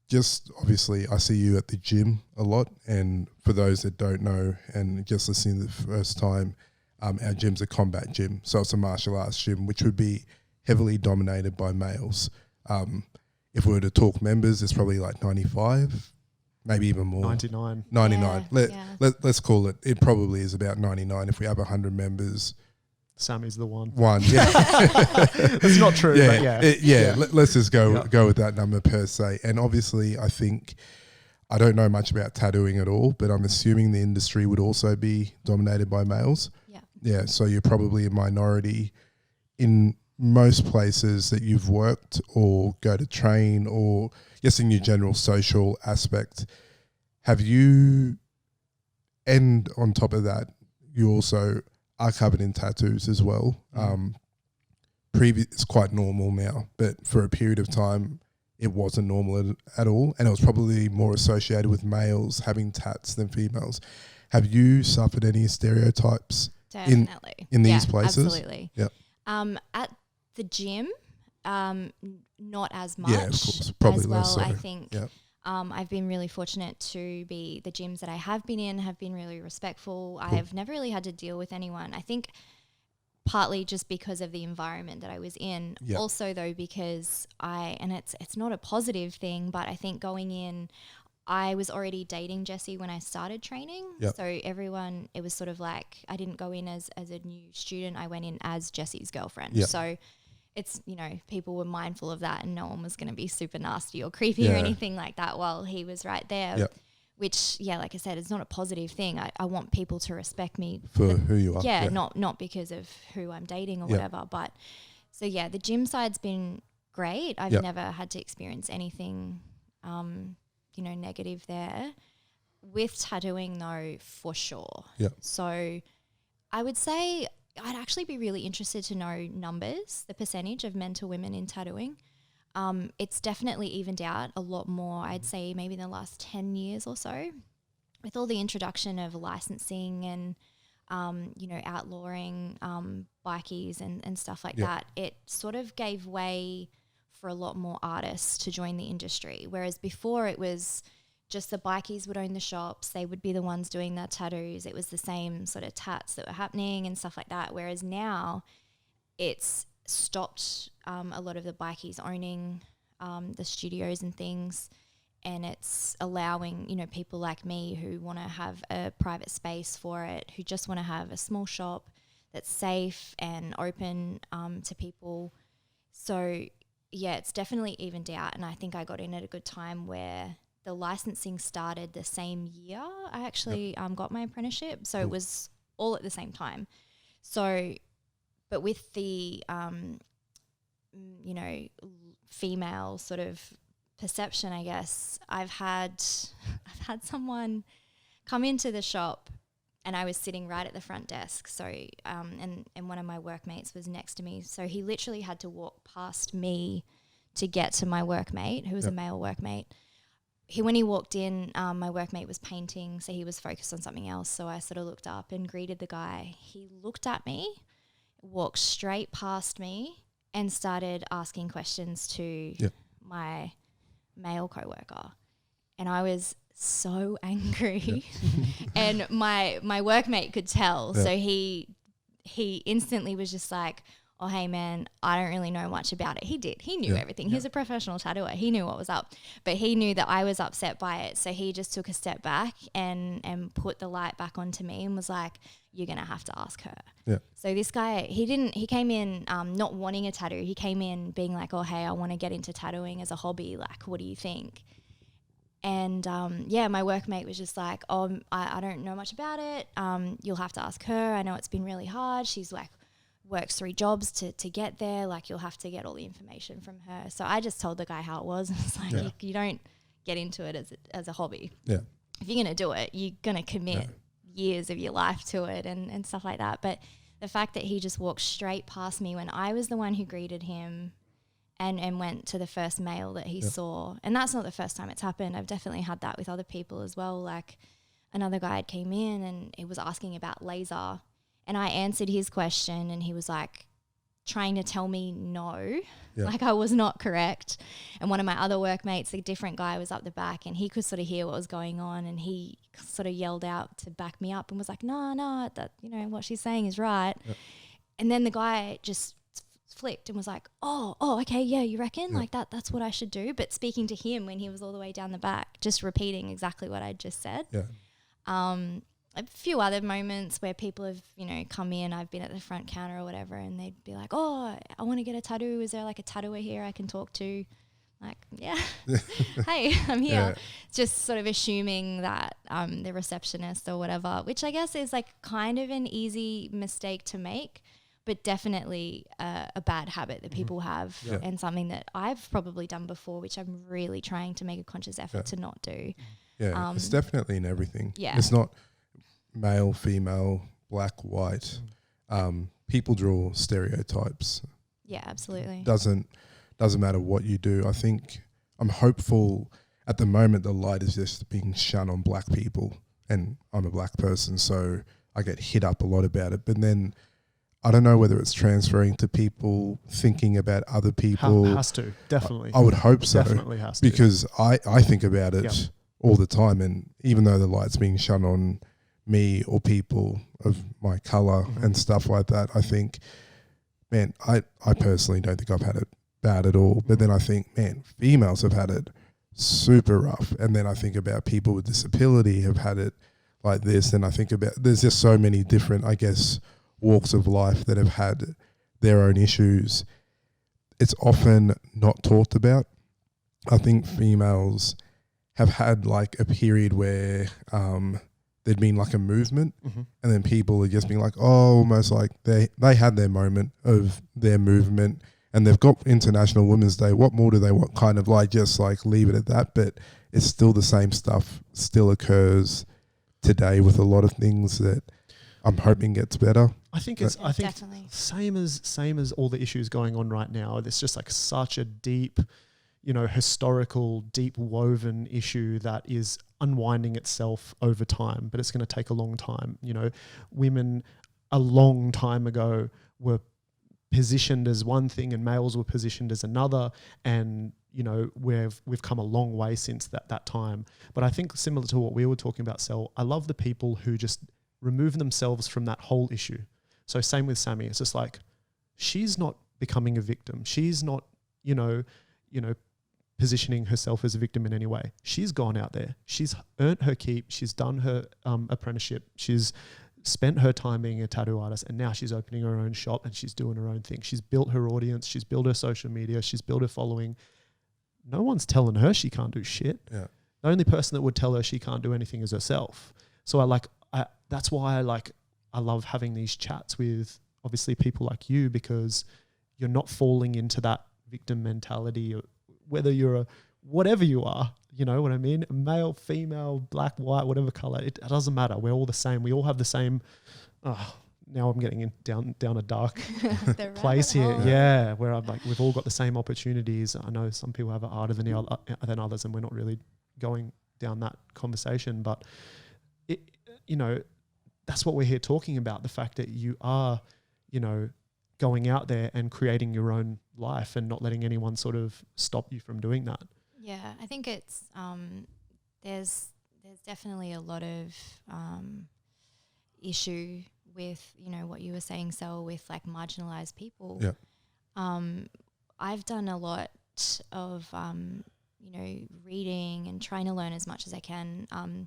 just obviously I see you at the gym a lot. And for those that don't know and just listening the first time, our gym's a combat gym. So it's a martial arts gym, which would be heavily dominated by males. If we were to talk members, it's probably like 95. Maybe even more. 99. Let's call it. It probably is about 99 if we have 100 members. Sammy's the one. Yeah. It's not true. Let's just go with that number per se. And obviously, I think, I don't know much about tattooing at all, but I'm assuming the industry would also be dominated by males. Yeah. Yeah. So you're probably a minority in most places that you've worked or go to train, or just in your general social aspect, have you, and on top of that, you also are covered in tattoos as well. It's quite normal now, but for a period of time, it wasn't normal at all, and it was probably more associated with males having tats than females. Have you suffered any stereotypes Definitely. in these places? Absolutely. Yeah. At the gym, not as much. Yeah, of course. Probably as well, less so. I think. Yeah. I've been really fortunate to be the gyms that I have been in have been really respectful. Cool. I have never really had to deal with anyone. I think partly just because of the environment that I was in. Yep. Also though, because it's not a positive thing, but I think going in, I was already dating Jessie when I started training. Yep. So everyone, it was sort of like, I didn't go in as a new student. I went in as Jessie's girlfriend. Yep. So it's, people were mindful of that, and no one was going to be super nasty or creepy or anything like that while he was right there. Yep. Which, like I said, it's not a positive thing. I want people to respect me for who you are. Yeah, not because of who I'm dating or whatever. But so the gym side's been great. I've never had to experience anything, negative there. With tattooing though, for sure. Yeah. So I would say I'd actually be really interested to know numbers, the percentage of men to women in tattooing. It's definitely evened out a lot more, I'd say maybe in the last 10 years or so, with all the introduction of licensing and, outlawing bikies and stuff like that. It sort of gave way for a lot more artists to join the industry, whereas before it was just the bikies would own the shops, they would be the ones doing their tattoos. It was the same sort of tats that were happening and stuff like that, whereas now it's stopped a lot of the bikies owning the studios and things, and it's allowing people like me who want to have a private space for it, who just want to have a small shop that's safe and open to people. So it's definitely evened out, and I think I got in at a good time where the licensing started the same year I actually got my apprenticeship, so it was all at the same time. So but with the, female sort of perception, I guess, I've had someone come into the shop, and I was sitting right at the front desk. So, and one of my workmates was next to me. So he literally had to walk past me to get to my workmate, who was a male workmate. When he walked in, my workmate was painting, so he was focused on something else. So I sort of looked up and greeted the guy. He looked at me, walked straight past me, and started asking questions to my male coworker, and I was so angry. And my workmate could tell, so he instantly was just like, oh, hey man, I don't really know much about it. He knew everything. He's a professional tattooer. He knew what was up, but he knew that I was upset by it, so he just took a step back and put the light back onto me and was like, you're gonna have to ask her. So this guy, he came in not wanting a tattoo. He came in being like, oh hey, I want to get into tattooing as a hobby, like what do you think? And my workmate was just like, oh, I don't know much about it, you'll have to ask her. I know it's been really hard. She's like works 3 jobs to get there, like you'll have to get all the information from her. So I just told the guy how it was, and it's like you don't get into it as a hobby. If you're gonna do it, you're gonna commit years of your life to it and stuff like that. But the fact that he just walked straight past me when I was the one who greeted him and went to the first male that he saw, and that's not the first time it's happened. I've definitely had that with other people as well. Like another guy had came in and he was asking about laser, and I answered his question, and he was like trying to tell me no, like I was not correct. And one of my other workmates, a different guy, was up the back, and he could sort of hear what was going on, and he sort of yelled out to back me up and was like, no, that what she's saying is right. And then the guy just flipped and was like, oh okay, yeah, you reckon like that's what I should do? But speaking to him when he was all the way down the back, just repeating exactly what I just said. A few other moments where people have, come in, I've been at the front counter or whatever, and they'd be like, oh, I want to get a tattoo. Is there like a tattooer here I can talk to? Like, yeah, hey, I'm here. Just sort of assuming that the receptionist or whatever, which I guess is like kind of an easy mistake to make. but definitely a bad habit that people have, and something that I've probably done before, which I'm really trying to make a conscious effort to not do. Yeah, it's definitely in everything. Yeah. It's not male, female, black, white. People draw stereotypes. Yeah, absolutely. Doesn't matter what you do. I think I'm hopeful at the moment the light is just being shone on black people, and I'm a black person, so I get hit up a lot about it. But then I don't know whether it's transferring to people thinking about other people. Has to, definitely. I would hope so. Definitely has to. Because I think about it all the time, and even though the light's being shone on me or people of my colour and stuff like that, I think, man, I personally don't think I've had it bad at all. But then I think, man, females have had it super rough. And then I think about people with disability have had it like this. And I think about, there's just so many different, I guess, walks of life that have had their own issues. It's often not talked about. I think females have had like a period where there'd been like a movement, and then people are just being like, oh, almost like they had their moment of their movement, and they've got International Women's Day. What more do they want? Kind of like just like leave it at that. But it's still the same stuff still occurs today with a lot of things that I'm hoping gets better. I think it's definitely same as all the issues going on right now. It's just like such a deep, historical, deep woven issue that is unwinding itself over time, but it's going to take a long time. Women a long time ago were positioned as one thing and males were positioned as another, and we've come a long way since that time. But I think similar to what we were talking about, Sel, I love the people who just remove themselves from that whole issue. So same with Sami. It's just like, she's not becoming a victim. She's not, positioning herself as a victim in any way. She's gone out there. She's earned her keep. She's done her apprenticeship. She's spent her time being a tattoo artist, and now she's opening her own shop and she's doing her own thing. She's built her audience. She's built her social media. She's built her following. No one's telling her she can't do shit. Yeah. The only person that would tell her she can't do anything is herself. So that's why I love having these chats with obviously people like you, because you're not falling into that victim mentality, whether you're whatever you are, you know what I mean? Male, female, black, white, whatever color, it doesn't matter. We're all the same. We all have the same. Now I'm getting down a dark place here. Yeah, where I'm like, we've all got the same opportunities. I know some people have it harder than others, and we're not really going down that conversation. But that's what we're here talking about. The fact that you are, going out there and creating your own life and not letting anyone sort of stop you from doing that. Yeah, I think it's there's definitely a lot of issue with what you were saying, Sel, with like marginalized people. Yeah. I've done a lot of reading and trying to learn as much as I can, and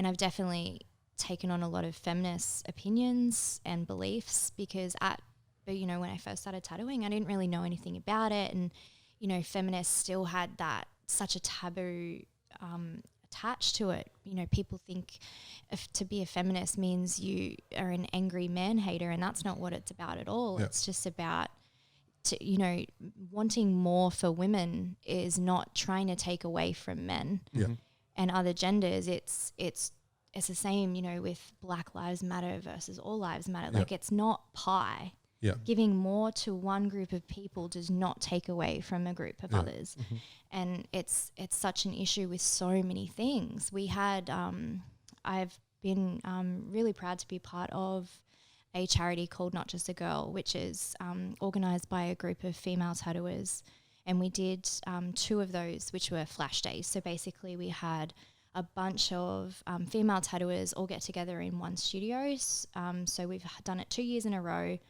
I've definitely taken on a lot of feminist opinions and beliefs, because when I first started tattooing, I didn't really know anything about it, and feminists still had that such a taboo attached to it. People think to be a feminist means you are an angry man hater, and that's not what it's about at all. Yeah. It's just about wanting more for women is not trying to take away from men and other genders. It's the same, with Black Lives Matter versus All Lives Matter. Like, it's not pie. Yeah. Giving more to one group of people does not take away from a group of others. Mm-hmm. And it's such an issue with so many things. We had, I've been really proud to be part of a charity called Not Just a Girl, which is organised by a group of female tattooers. And we did 2 of those, which were flash days. So basically we had a bunch of female tattooers all get together in one studio. So we've done it 2 years in a row.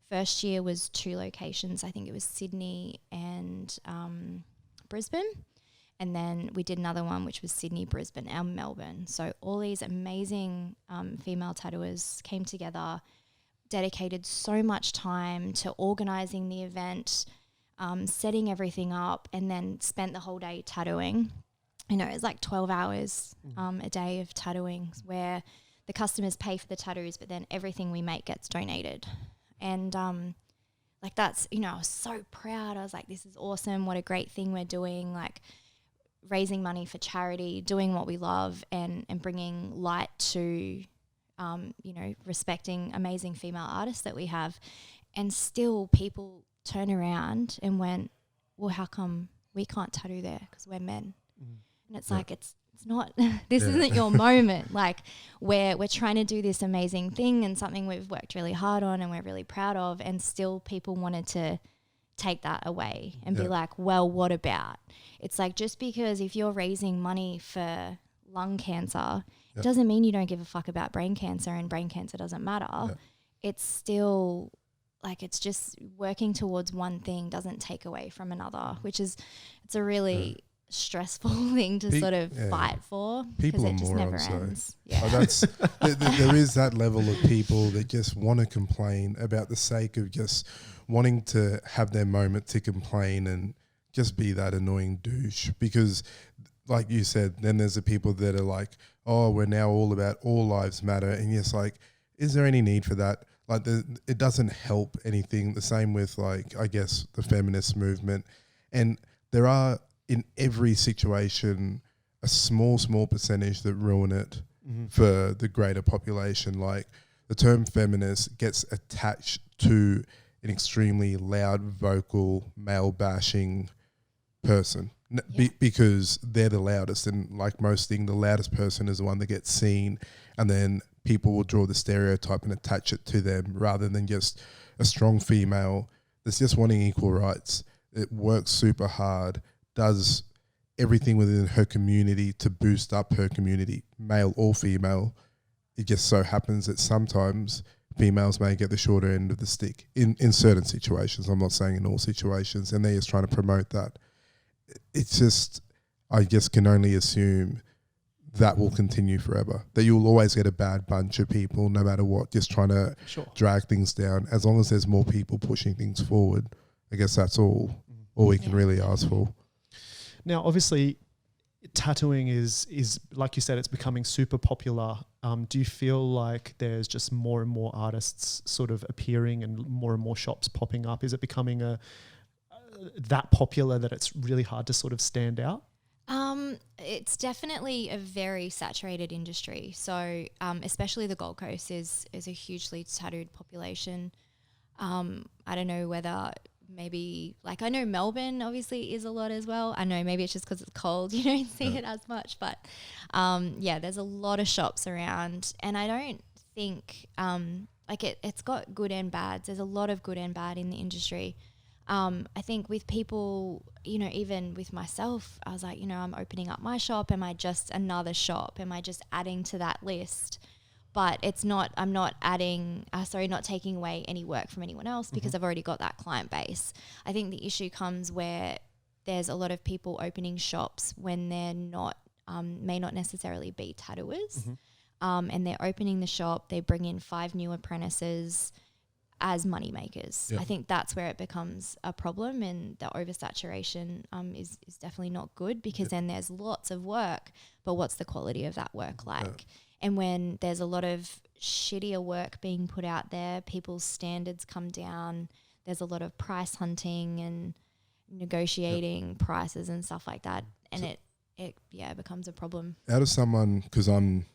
First year was 2 locations. I think it was Sydney and Brisbane. And then we did another one, which was Sydney, Brisbane and Melbourne. So all these amazing female tattooers came together, dedicated so much time to organising the event, setting everything up, and then spent the whole day tattooing. It's like 12 hours a day of tattooing, where the customers pay for the tattoos, but then everything we make gets donated. And like that's, you know, I was so proud. I was like, this is awesome. What a great thing we're doing. Like raising money for charity, doing what we love, and bringing light to, you know, respecting amazing female artists that we have. And still people turn around and went, well, how come we can't tattoo there? Because we're men. And it's like, it's not, this isn't your moment. Like we're trying to do this amazing thing and something we've worked really hard on and we're really proud of, and still people wanted to take that away and be like, well, what about? It's like, just because if you're raising money for lung cancer, it doesn't mean you don't give a fuck about brain cancer, and brain cancer doesn't matter. It's still like, it's just working towards one thing doesn't take away from another, which is, it's a really stressful thing to sort of fight for, because it just never ends. That's there is that level of people that just want to complain about the sake of just wanting to have their moment to complain and just be that annoying douche. Because like you said, then there's the people that are like, oh, we're now all about all lives matter, and it's like, is there any need for that? Like it doesn't help anything. The same with, like, I guess the feminist movement, and there are in every situation a small percentage that ruin it for the greater population. Like the term feminist gets attached to an extremely loud, vocal, male bashing person because they're the loudest, and like most things, the loudest person is the one that gets seen, and then people will draw the stereotype and attach it to them rather than just a strong female that's just wanting equal rights. It works super hard, does everything within her community to boost up her community, male or female. It just so happens that sometimes females may get the shorter end of the stick in certain situations. I'm not saying in all situations, and they're just trying to promote that. It's just, I just can only assume that will continue forever, that you'll always get a bad bunch of people no matter what, just trying to drag things down. As long as there's more people pushing things forward, I guess that's all we can really ask for. Now, obviously, tattooing is like you said, it's becoming super popular. Do you feel like there's just more and more artists sort of appearing and more shops popping up? Is it becoming that popular that it's really hard to sort of stand out? It's definitely a very saturated industry. So, especially the Gold Coast is a hugely tattooed population. I don't know whether maybe, like, I know Melbourne obviously is a lot as well. I know maybe it's just because it's cold, you don't see it as much, but there's a lot of shops around, and I don't think it's got good and bad. There's a lot of good and bad in the industry. I think with people, you know, even with myself, I was like, you know, I'm opening up my shop. Am I just another shop? Am I just adding to that list? But it's not, I'm not adding, not taking away any work from anyone else, because I've already got that client base. I think the issue comes where there's a lot of people opening shops when they're not, may not necessarily be tattooers. And they're opening the shop, they bring in 5 new apprentices as money makers. I think that's where it becomes a problem, and the oversaturation is definitely not good, because then there's lots of work, but what's the quality of that work like? And when there's a lot of shittier work being put out there, people's standards come down. There's a lot of price hunting and negotiating prices and stuff like that, and so it becomes a problem. Out of someone, because I'm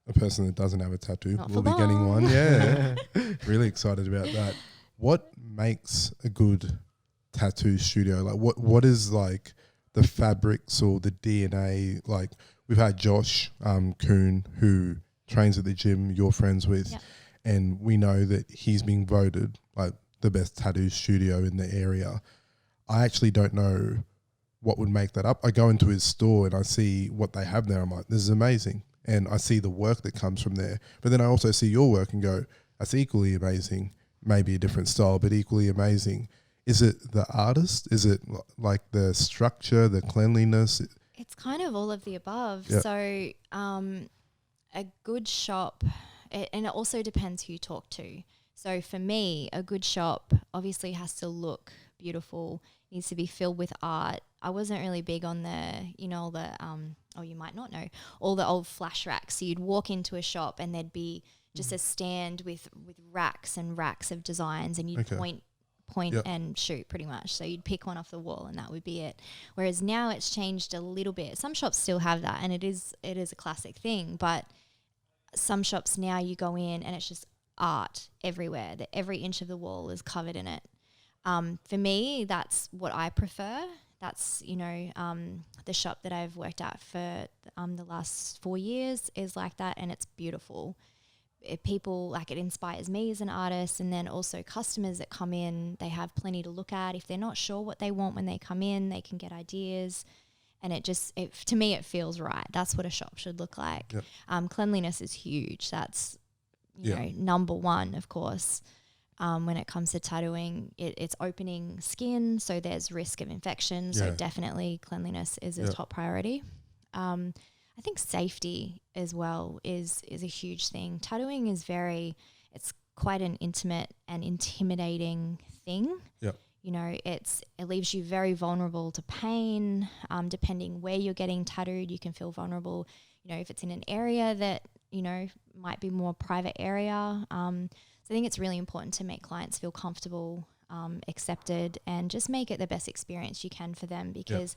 a person that doesn't have a tattoo, will be getting one. Yeah. Really excited about that. What makes a good tattoo studio? Like what is like the fabrics or the DNA? Like we've had Josh Kuhn, who trains at the gym you're friends with, and we know that he's been voted like the best tattoo studio in the area. I actually don't know what would make that up. I go into his store and I see what they have there. I'm like, this is amazing. And I see the work that comes from there. But then I also see your work and go, that's equally amazing. Maybe a different style, but equally amazing. Is it the artist? Is it like the structure, the cleanliness? It's kind of all of the above. Yep. So a good shop, and it also depends who you talk to. So for me, a good shop obviously has to look beautiful, needs to be filled with art. I wasn't really big on you might not know, all the old flash racks. So you'd walk into a shop and there'd be just a stand with racks and racks of designs, and you'd Okay. point Yep. and shoot pretty much. So you'd pick one off the wall and that would be it. Whereas now it's changed a little bit. Some shops still have that, and it is a classic thing, but some shops now you go in and it's just art everywhere. That every inch of the wall is covered in it. For me, that's what I prefer. That's, the shop that I've worked at for the last 4 years is like that, and it's beautiful. People, it inspires me as an artist, and then also customers that come in, they have plenty to look at. If they're not sure what they want when they come in, they can get ideas, and to me it feels right. That's what a shop should look like. Yep. Cleanliness is huge. That's Yeah. number one, of course. When it comes to tattooing, it's opening skin, so there's risk of infection. So Yeah. definitely cleanliness is a Yeah. top priority. I think safety as well is a huge thing. Tattooing is it's quite an intimate and intimidating thing. Yep. It leaves you very vulnerable to pain. Depending where you're getting tattooed, you can feel vulnerable. If it's in an area that, might be more private area. So I think it's really important to make clients feel comfortable, accepted, and just make it the best experience you can for them, because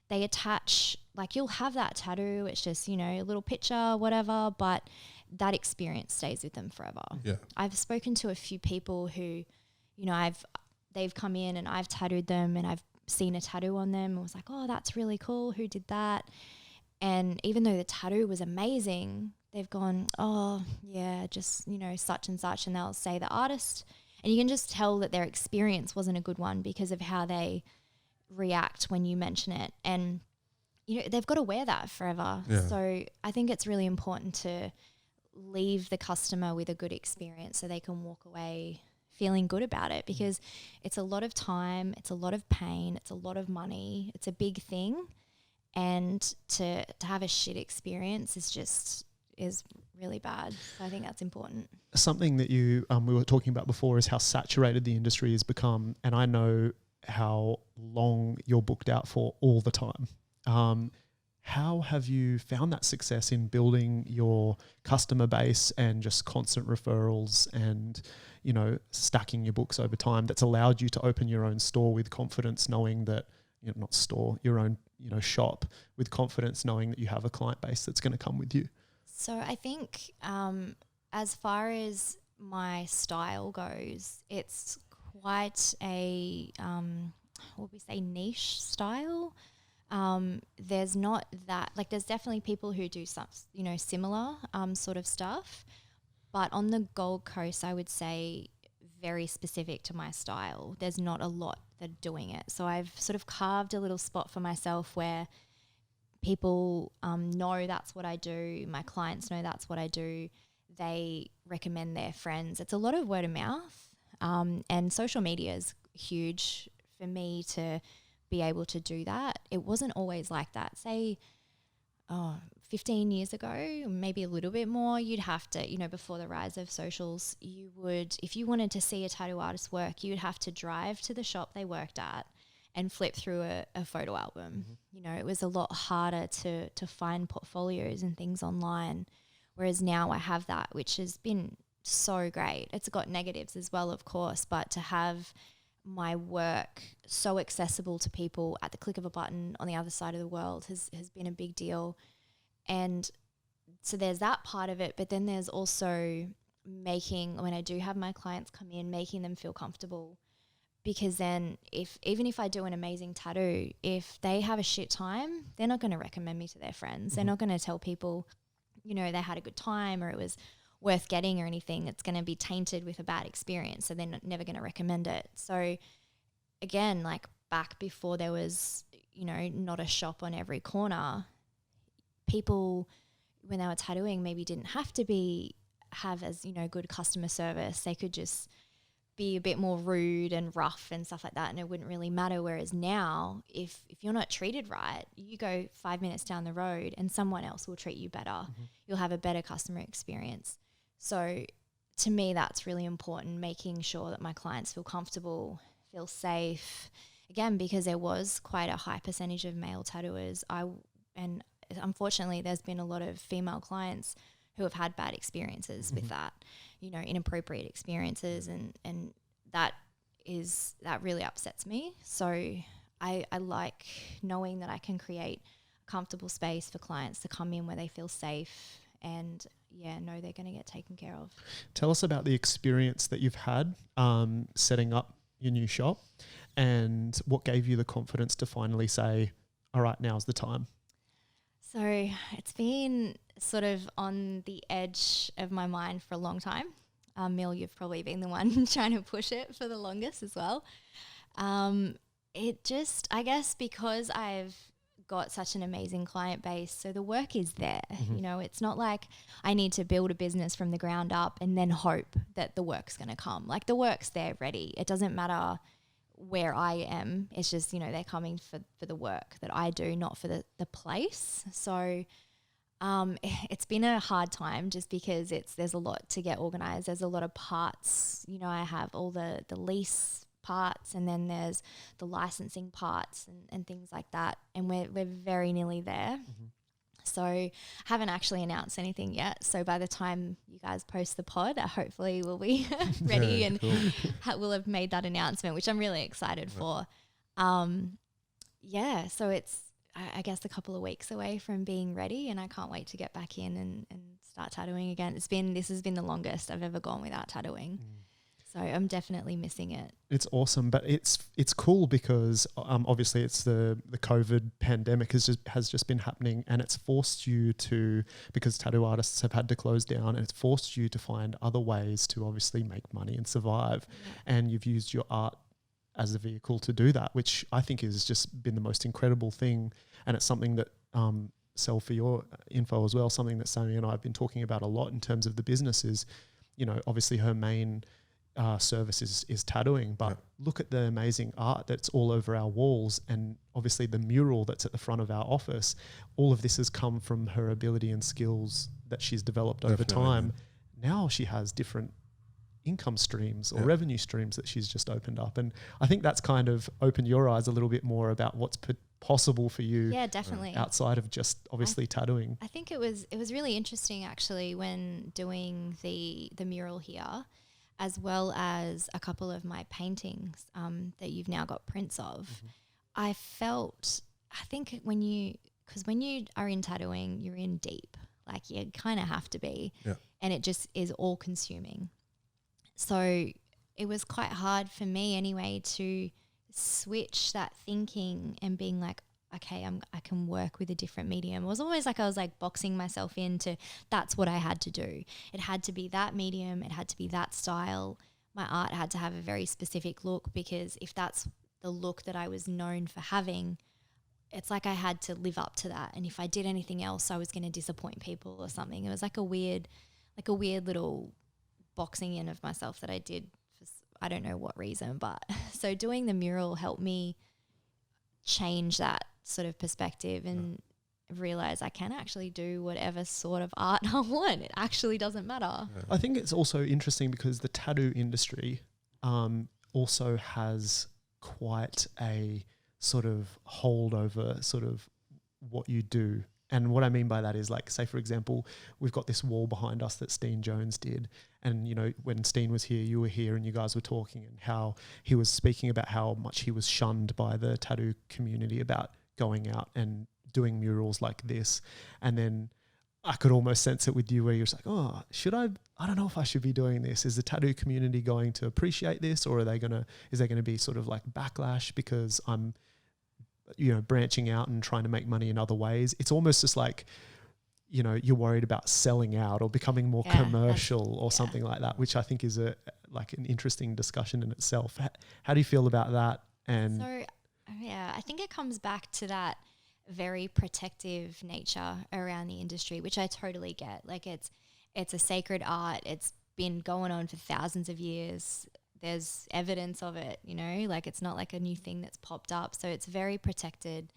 they attach, you'll have that tattoo, it's just, a little picture, whatever, but that experience stays with them forever. Yeah. I've spoken to a few people who, they've come in and I've tattooed them, and I've seen a tattoo on them and was like, oh, that's really cool. Who did that? And even though the tattoo was amazing, they've gone, oh, yeah, just, such and such. And they'll say the artist. And you can just tell that their experience wasn't a good one because of how they react when you mention it. And, they've got to wear that forever. Yeah. So I think it's really important to leave the customer with a good experience so they can walk away feeling good about it, because it's a lot of time, it's a lot of pain, it's a lot of money, it's a big thing. And to have a shit experience is really bad. So I think that's important. Something that we were talking about before is how saturated the industry has become, and I know how long you're booked out for all the time. How have you found that success in building your customer base and just constant referrals and, stacking your books over time that's allowed you to open your own store with confidence, knowing that, not store, your own, shop with confidence, knowing that you have a client base that's going to come with you? So I think as far as my style goes, it's quite a, niche style. There's not that, there's definitely people who do some, similar sort of stuff. But on the Gold Coast, I would say very specific to my style. There's not a lot that are doing it. So I've sort of carved a little spot for myself where people know that's what I do. My clients know that's what I do. They recommend their friends. It's a lot of word of mouth, and social media is huge for me to be able to do that. It wasn't always like that. Say, 15 years ago, maybe a little bit more, you'd have to, before the rise of socials, you would, if you wanted to see a tattoo artist's work, you'd have to drive to the shop they worked at and flip through a photo album. It was a lot harder to find portfolios and things online, whereas now I have that, which has been so great. It's got negatives as well, of course, but to have my work so accessible to people at the click of a button on the other side of the world has been a big deal. And so there's that part of it, but then there's also when I do have my clients come in, making them feel comfortable. Because then even if I do an amazing tattoo, if they have a shit time, they're not going to recommend me to their friends. Mm-hmm. They're not going to tell people, they had a good time or it was worth getting or anything. It's going to be tainted with a bad experience. So they're never going to recommend it. So again, back before there was, not a shop on every corner, people when they were tattooing maybe didn't have to have as, good customer service. They could just be a bit more rude and rough and stuff like that, and it wouldn't really matter. Whereas now, if you're not treated right, you go 5 minutes down the road and someone else will treat you better. Mm-hmm. You'll have a better customer experience. So to me, that's really important, making sure that my clients feel comfortable, feel safe. Again, because there was quite a high percentage of male tattooers, and unfortunately there's been a lot of female clients who have had bad experiences with that, you know, inappropriate experiences, and that really upsets me. So I like knowing that I can create a comfortable space for clients to come in where they feel safe and know they're going to get taken care of. Tell us about the experience that you've had setting up your new shop, and what gave you the confidence to finally say, all right, now's the time. So it's been sort of on the edge of my mind for a long time. Mill, you've probably been the one trying to push it for the longest as well. It just, I guess because I've got such an amazing client base, so the work is there. You know, it's not like I need to build a business from the ground up and then hope that the work's going to come. Like, the work's there ready. It doesn't matter where I am. It's just, you know, they're coming for the work that I do, not for the place. So it's been a hard time just because there's a lot to get organized. There's a lot of parts. You know, I have all the lease parts, and then there's the licensing parts and things like that. And we're very nearly there. So I haven't actually announced anything yet. So by the time you guys post the pod, hopefully we'll be ready and we'll have made that announcement, which I'm really excited for. So it's, I guess, a couple of weeks away from being ready, and I can't wait to get back in and start tattooing again. This has been the longest I've ever gone without tattooing. So I'm definitely missing it. It's awesome, but it's cool because obviously it's the COVID pandemic has just been happening, and it's forced you to, because tattoo artists have had to close down, and it's forced you to find other ways to obviously make money and survive. And you've used your art as a vehicle to do that, which I think has just been the most incredible thing. And it's something that, Sel, for your info as well, something that Sami and I have been talking about a lot in terms of the business is, you know, obviously her main service is tattooing, but look at the amazing art that's all over our walls, and obviously the mural that's at the front of our office. All of this has come from her ability and skills that she's developed over time. Now she has different income streams or revenue streams that she's just opened up, and I think that's kind of opened your eyes a little bit more about what's possible for you. Yeah, definitely. Outside of just obviously tattooing. I think it was really interesting actually when doing the mural here, as well as a couple of my paintings that you've now got prints of. I think when you are in tattooing, you're in deep, like you kind of have to be, and it just is all consuming. So it was quite hard for me anyway to switch that thinking and being like, okay, I can work with a different medium. It was almost like I was like boxing myself into, that's what I had to do. It had to be that medium. It had to be that style. My art had to have a very specific look, because if that's the look that I was known for having, it's like I had to live up to that. And if I did anything else, I was going to disappoint people or something. It was like a weird little boxing in of myself that I did for I don't know what reason. But so doing the mural helped me change that sort of perspective and realize I can actually do whatever sort of art I want. It actually doesn't matter. I think it's also interesting because the tattoo industry also has quite a sort of hold over sort of what you do. And what I mean by that is, like, say, for example, we've got this wall behind us that Steen Jones did. And, you know, when Steen was here, you were here and you guys were talking, and how he was speaking about how much he was shunned by the tattoo community about going out and doing murals like this. And then I could almost sense it with you where you're just like, oh, should I don't know if I should be doing this. Is the tattoo community going to appreciate this, or is there going to be sort of like backlash because I'm, you know, branching out and trying to make money in other ways? It's almost just like, you know, you're worried about selling out or becoming more commercial or something like that, which I think is an interesting discussion in itself. How do you feel about that? And so, I think it comes back to that very protective nature around the industry, which I totally get. Like, it's a sacred art. It's been going on for thousands of years. There's evidence of it, you know, like it's not like a new thing that's popped up. So it's very protected.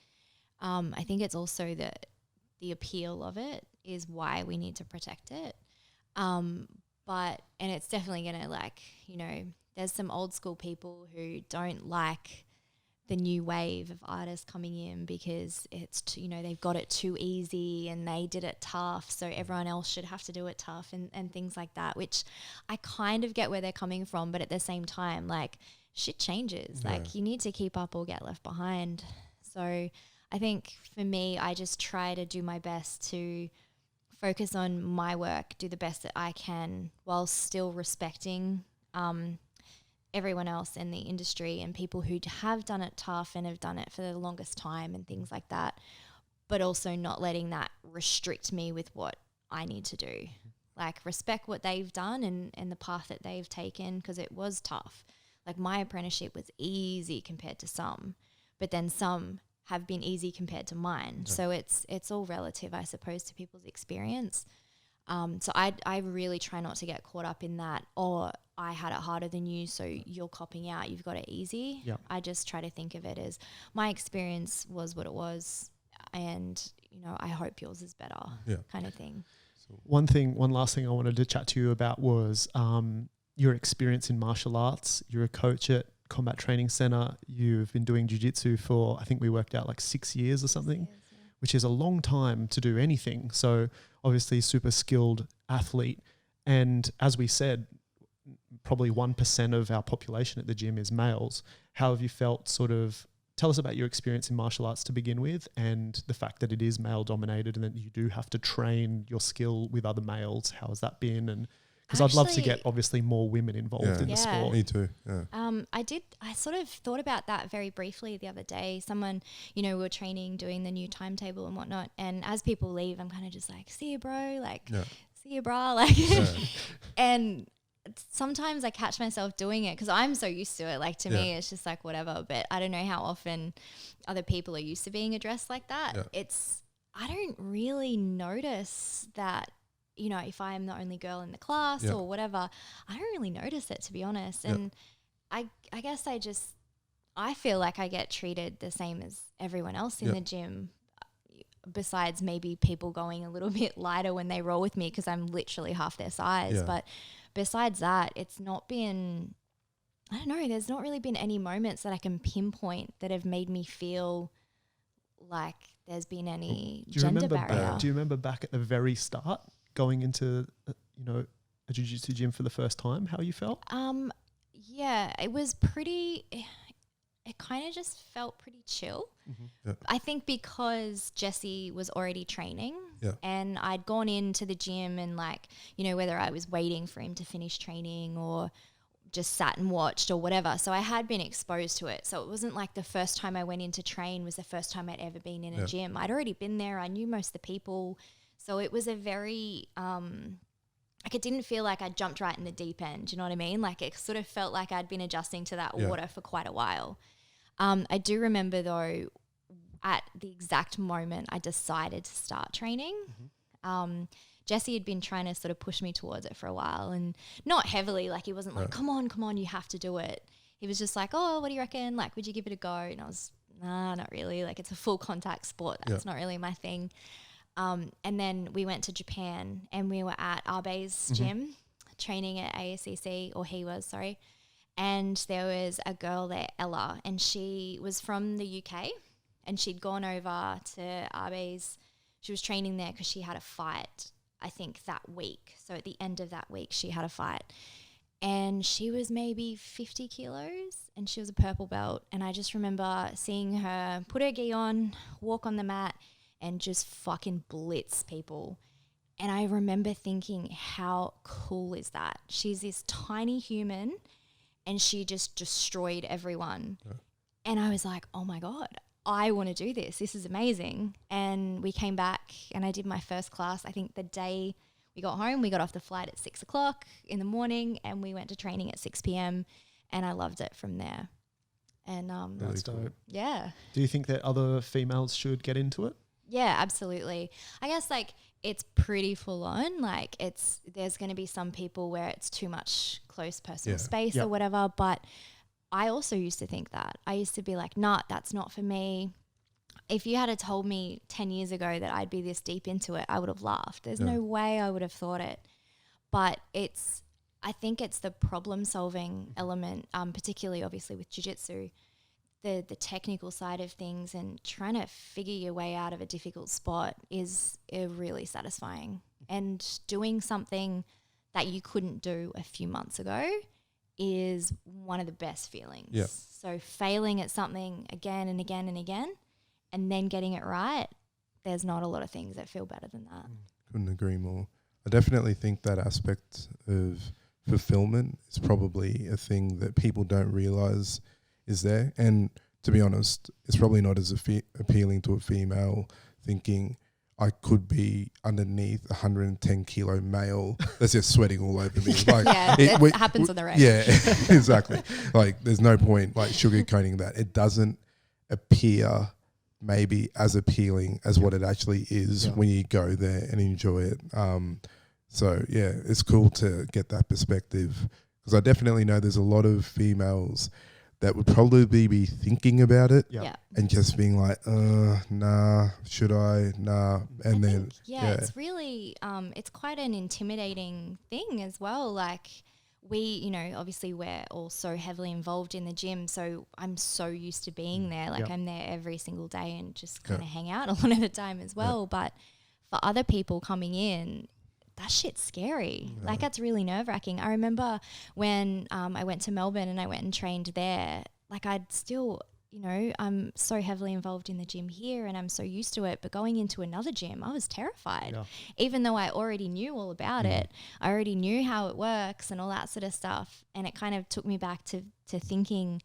I think it's also the appeal of it is why we need to protect it. And it's definitely going to, like, you know, there's some old school people who don't like the new wave of artists coming in because it's they've got it too easy and they did it tough, so everyone else should have to do it tough and things like that, which I kind of get where they're coming from, but at the same time, like, shit changes. Like, you need to keep up or get left behind. So I think for me, I just try to do my best to focus on my work, do the best that I can while still respecting everyone else in the industry and people who have done it tough and have done it for the longest time and things like that, but also not letting that restrict me with what I need to do. Like, respect what they've done and the path that they've taken, because it was tough. Like, my apprenticeship was easy compared to some, but then some have been easy compared to mine. Yeah. So it's all relative, I suppose, to people's experience. So I really try not to get caught up in that, or I had it harder than you, so you're copping out, you've got it easy. Yep. I just try to think of it as my experience was what it was, and, I hope yours is better, kind of thing. One last thing I wanted to chat to you about was your experience in martial arts. You're a coach at Combat Training Center. You've been doing jiu-jitsu for, I think we worked out, like 6 years or something, which is a long time to do anything. So obviously super skilled athlete. And as we said, probably 1% of our population at the gym is males. How have you felt tell us about your experience in martial arts to begin with, and the fact that it is male dominated and that you do have to train your skill with other males. How has that been? And because I'd love to get obviously more women involved in the sport. Me too. Yeah. I sort of thought about that very briefly the other day. Someone, we were training, doing the new timetable and whatnot. And as people leave, I'm kind of just like, see you, bro. Like, see you, brah. Like, and sometimes I catch myself doing it because I'm so used to it. Like, to me, it's just like whatever. But I don't know how often other people are used to being addressed like that. Yeah. I don't really notice that. If I'm the only girl in the class or whatever, I don't really notice it, to be honest. And I guess I feel like I get treated the same as everyone else in the gym, besides maybe people going a little bit lighter when they roll with me because I'm literally half their size. But besides that, it's not been, I don't know, there's not really been any moments that I can pinpoint that have made me feel like there's been any gender barrier. Do you remember back at the very start, going into a jiu-jitsu gym for the first time, how you felt? It was pretty, it kind of just felt pretty chill. Mm-hmm. I think because Jesse was already training and I'd gone into the gym and whether I was waiting for him to finish training or just sat and watched or whatever. So I had been exposed to it. So it wasn't like the first time I went in to train was the first time I'd ever been in a gym. I'd already been there. I knew most of the people. So it was a very, it didn't feel like I jumped right in the deep end. You know what I mean? Like, it sort of felt like I'd been adjusting to that water for quite a while. I do remember, though, at the exact moment I decided to start training, Jesse had been trying to sort of push me towards it for a while, and not heavily. Like, he wasn't like, come on, you have to do it. He was just like, oh, what do you reckon? Like, would you give it a go? And I was, nah, not really. Like, it's a full contact sport. That's not really my thing. And then we went to Japan and we were at Arbe's gym training at ASCC, or he was, sorry. And there was a girl there, Ella, and she was from the UK and she'd gone over to Arbe's. She was training there because she had a fight, I think, that week. So at the end of that week, she had a fight. And she was maybe 50 kilos and she was a purple belt. And I just remember seeing her put her gi on, walk on the mat, and just fucking blitz people. And I remember thinking, how cool is that? She's this tiny human and she just destroyed everyone. Yeah. And I was like, oh my God, I want to do this. This is amazing. And we came back and I did my first class. I think the day we got home, we got off the flight at 6 o'clock in the morning and we went to training at 6 p.m. and I loved it from there. And that's dope. Yeah. Do you think that other females should get into it? Yeah, absolutely. I guess it's pretty full on. There's going to be some people where it's too much close personal space or whatever. But I also used to think that. I used to be like, nah, that's not for me. If you had told me 10 years ago that I'd be this deep into it, I would have laughed. There's no way I would have thought it. But I think it's the problem solving element, particularly obviously with jiu-jitsu. the technical side of things and trying to figure your way out of a difficult spot is really satisfying. And doing something that you couldn't do a few months ago is one of the best feelings. Yeah. So failing at something again and again and again and then getting it right, there's not a lot of things that feel better than that. Couldn't agree more. I definitely think that aspect of fulfillment is probably a thing that people don't realize is there. And to be honest, it's probably not as appealing to a female thinking I could be underneath a 110 kilo male that's just sweating all over me. Like, it happens on the road. Yeah, exactly. Like there's no point like sugarcoating that. It doesn't appear maybe as appealing as what it actually is when you go there and enjoy it. So yeah, it's cool to get that perspective, because I definitely know there's a lot of females that would probably be thinking about it and just being like, nah, should I? Nah. And then, it's really, it's quite an intimidating thing as well. Like we, you know, obviously we're all so heavily involved in the gym. So I'm so used to being there. Like I'm there every single day and just kind of hang out a lot of the time as well. But for other people coming in, that shit's scary. Like that's really nerve wracking. I remember when I went to Melbourne and I went and trained there, like I'd still, you know, I'm so heavily involved in the gym here and I'm so used to it, but going into another gym, I was terrified. Even though I already knew all about it, I already knew how it works and all that sort of stuff. And it kind of took me back to thinking,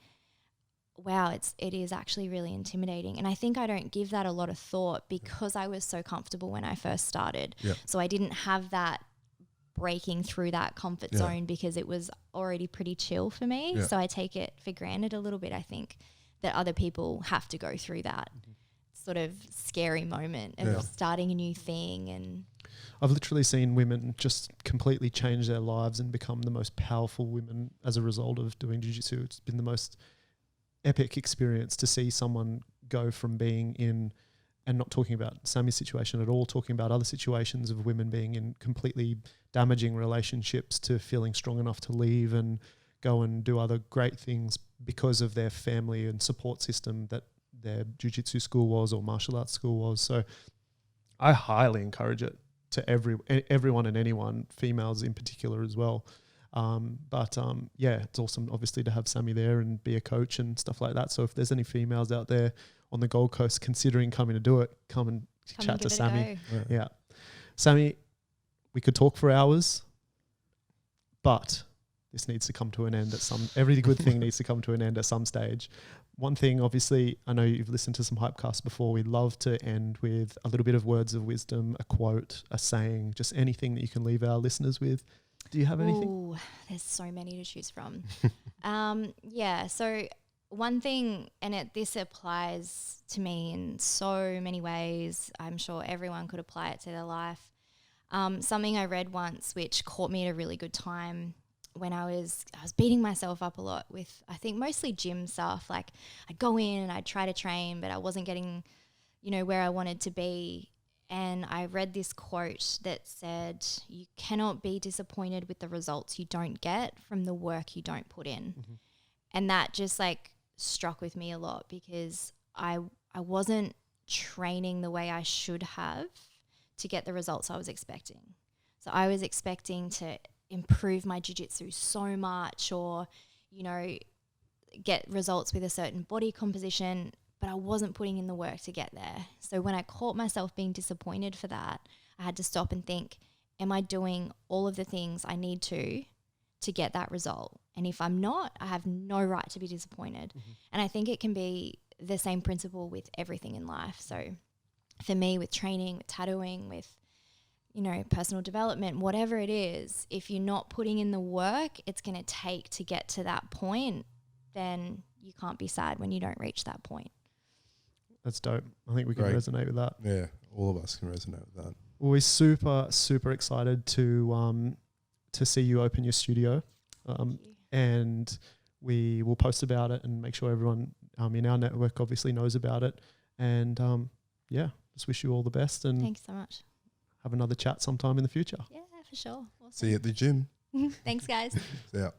wow, it is actually really intimidating. And I think I don't give that a lot of thought because I was so comfortable when I first started. So I didn't have that breaking through that comfort zone because it was already pretty chill for me. So I take it for granted a little bit, I think, that other people have to go through that sort of scary moment of starting a new thing. And I've literally seen women just completely change their lives and become the most powerful women as a result of doing jiu-jitsu. It's been the most epic experience to see someone go from being in, and not talking about Sami's situation at all, talking about other situations of women being in completely damaging relationships, to feeling strong enough to leave and go and do other great things because of their family and support system that their jiu-jitsu school was or martial arts school was. So I highly encourage it to everyone and anyone, females in particular as well. It's awesome obviously to have Sami there and be a coach and stuff like that. So if there's any females out there on the Gold Coast considering coming to do it, come chat to Sami. Yeah. Sami, we could talk for hours, but this needs to come to an end every good thing needs to come to an end at some stage. One thing, obviously, I know you've listened to some Hypecasts before. We love to end with a little bit of words of wisdom, a quote, a saying, just anything that you can leave our listeners with. Do you have anything? Ooh, there's so many to choose from. So one thing, and this applies to me in so many ways. I'm sure everyone could apply it to their life. Something I read once which caught me at a really good time when I was beating myself up a lot with, I think, mostly gym stuff. Like I'd go in and I'd try to train, but I wasn't getting, you know, where I wanted to be. And I read this quote that said, you cannot be disappointed with the results you don't get from the work you don't put in. And that just like struck with me a lot, because I wasn't training the way I should have to get the results I was expecting. So I was expecting to improve my jiu-jitsu so much, or, you know, get results with a certain body composition, but I wasn't putting in the work to get there. So when I caught myself being disappointed for that, I had to stop and think, am I doing all of the things I need to get that result? And if I'm not, I have no right to be disappointed. And I think it can be the same principle with everything in life. So for me, with training, with tattooing, with, you know, personal development, whatever it is, if you're not putting in the work it's going to take to get to that point, then you can't be sad when you don't reach that point. That's dope. I think we can resonate with that. Yeah, all of us can resonate with that. We're super, super excited to see you open your studio. And we will post about it and make sure everyone in our network obviously knows about it. And just wish you all the best. And thanks so much. Have another chat sometime in the future. Yeah, for sure. Awesome. See you at the gym. Thanks, guys. Yeah.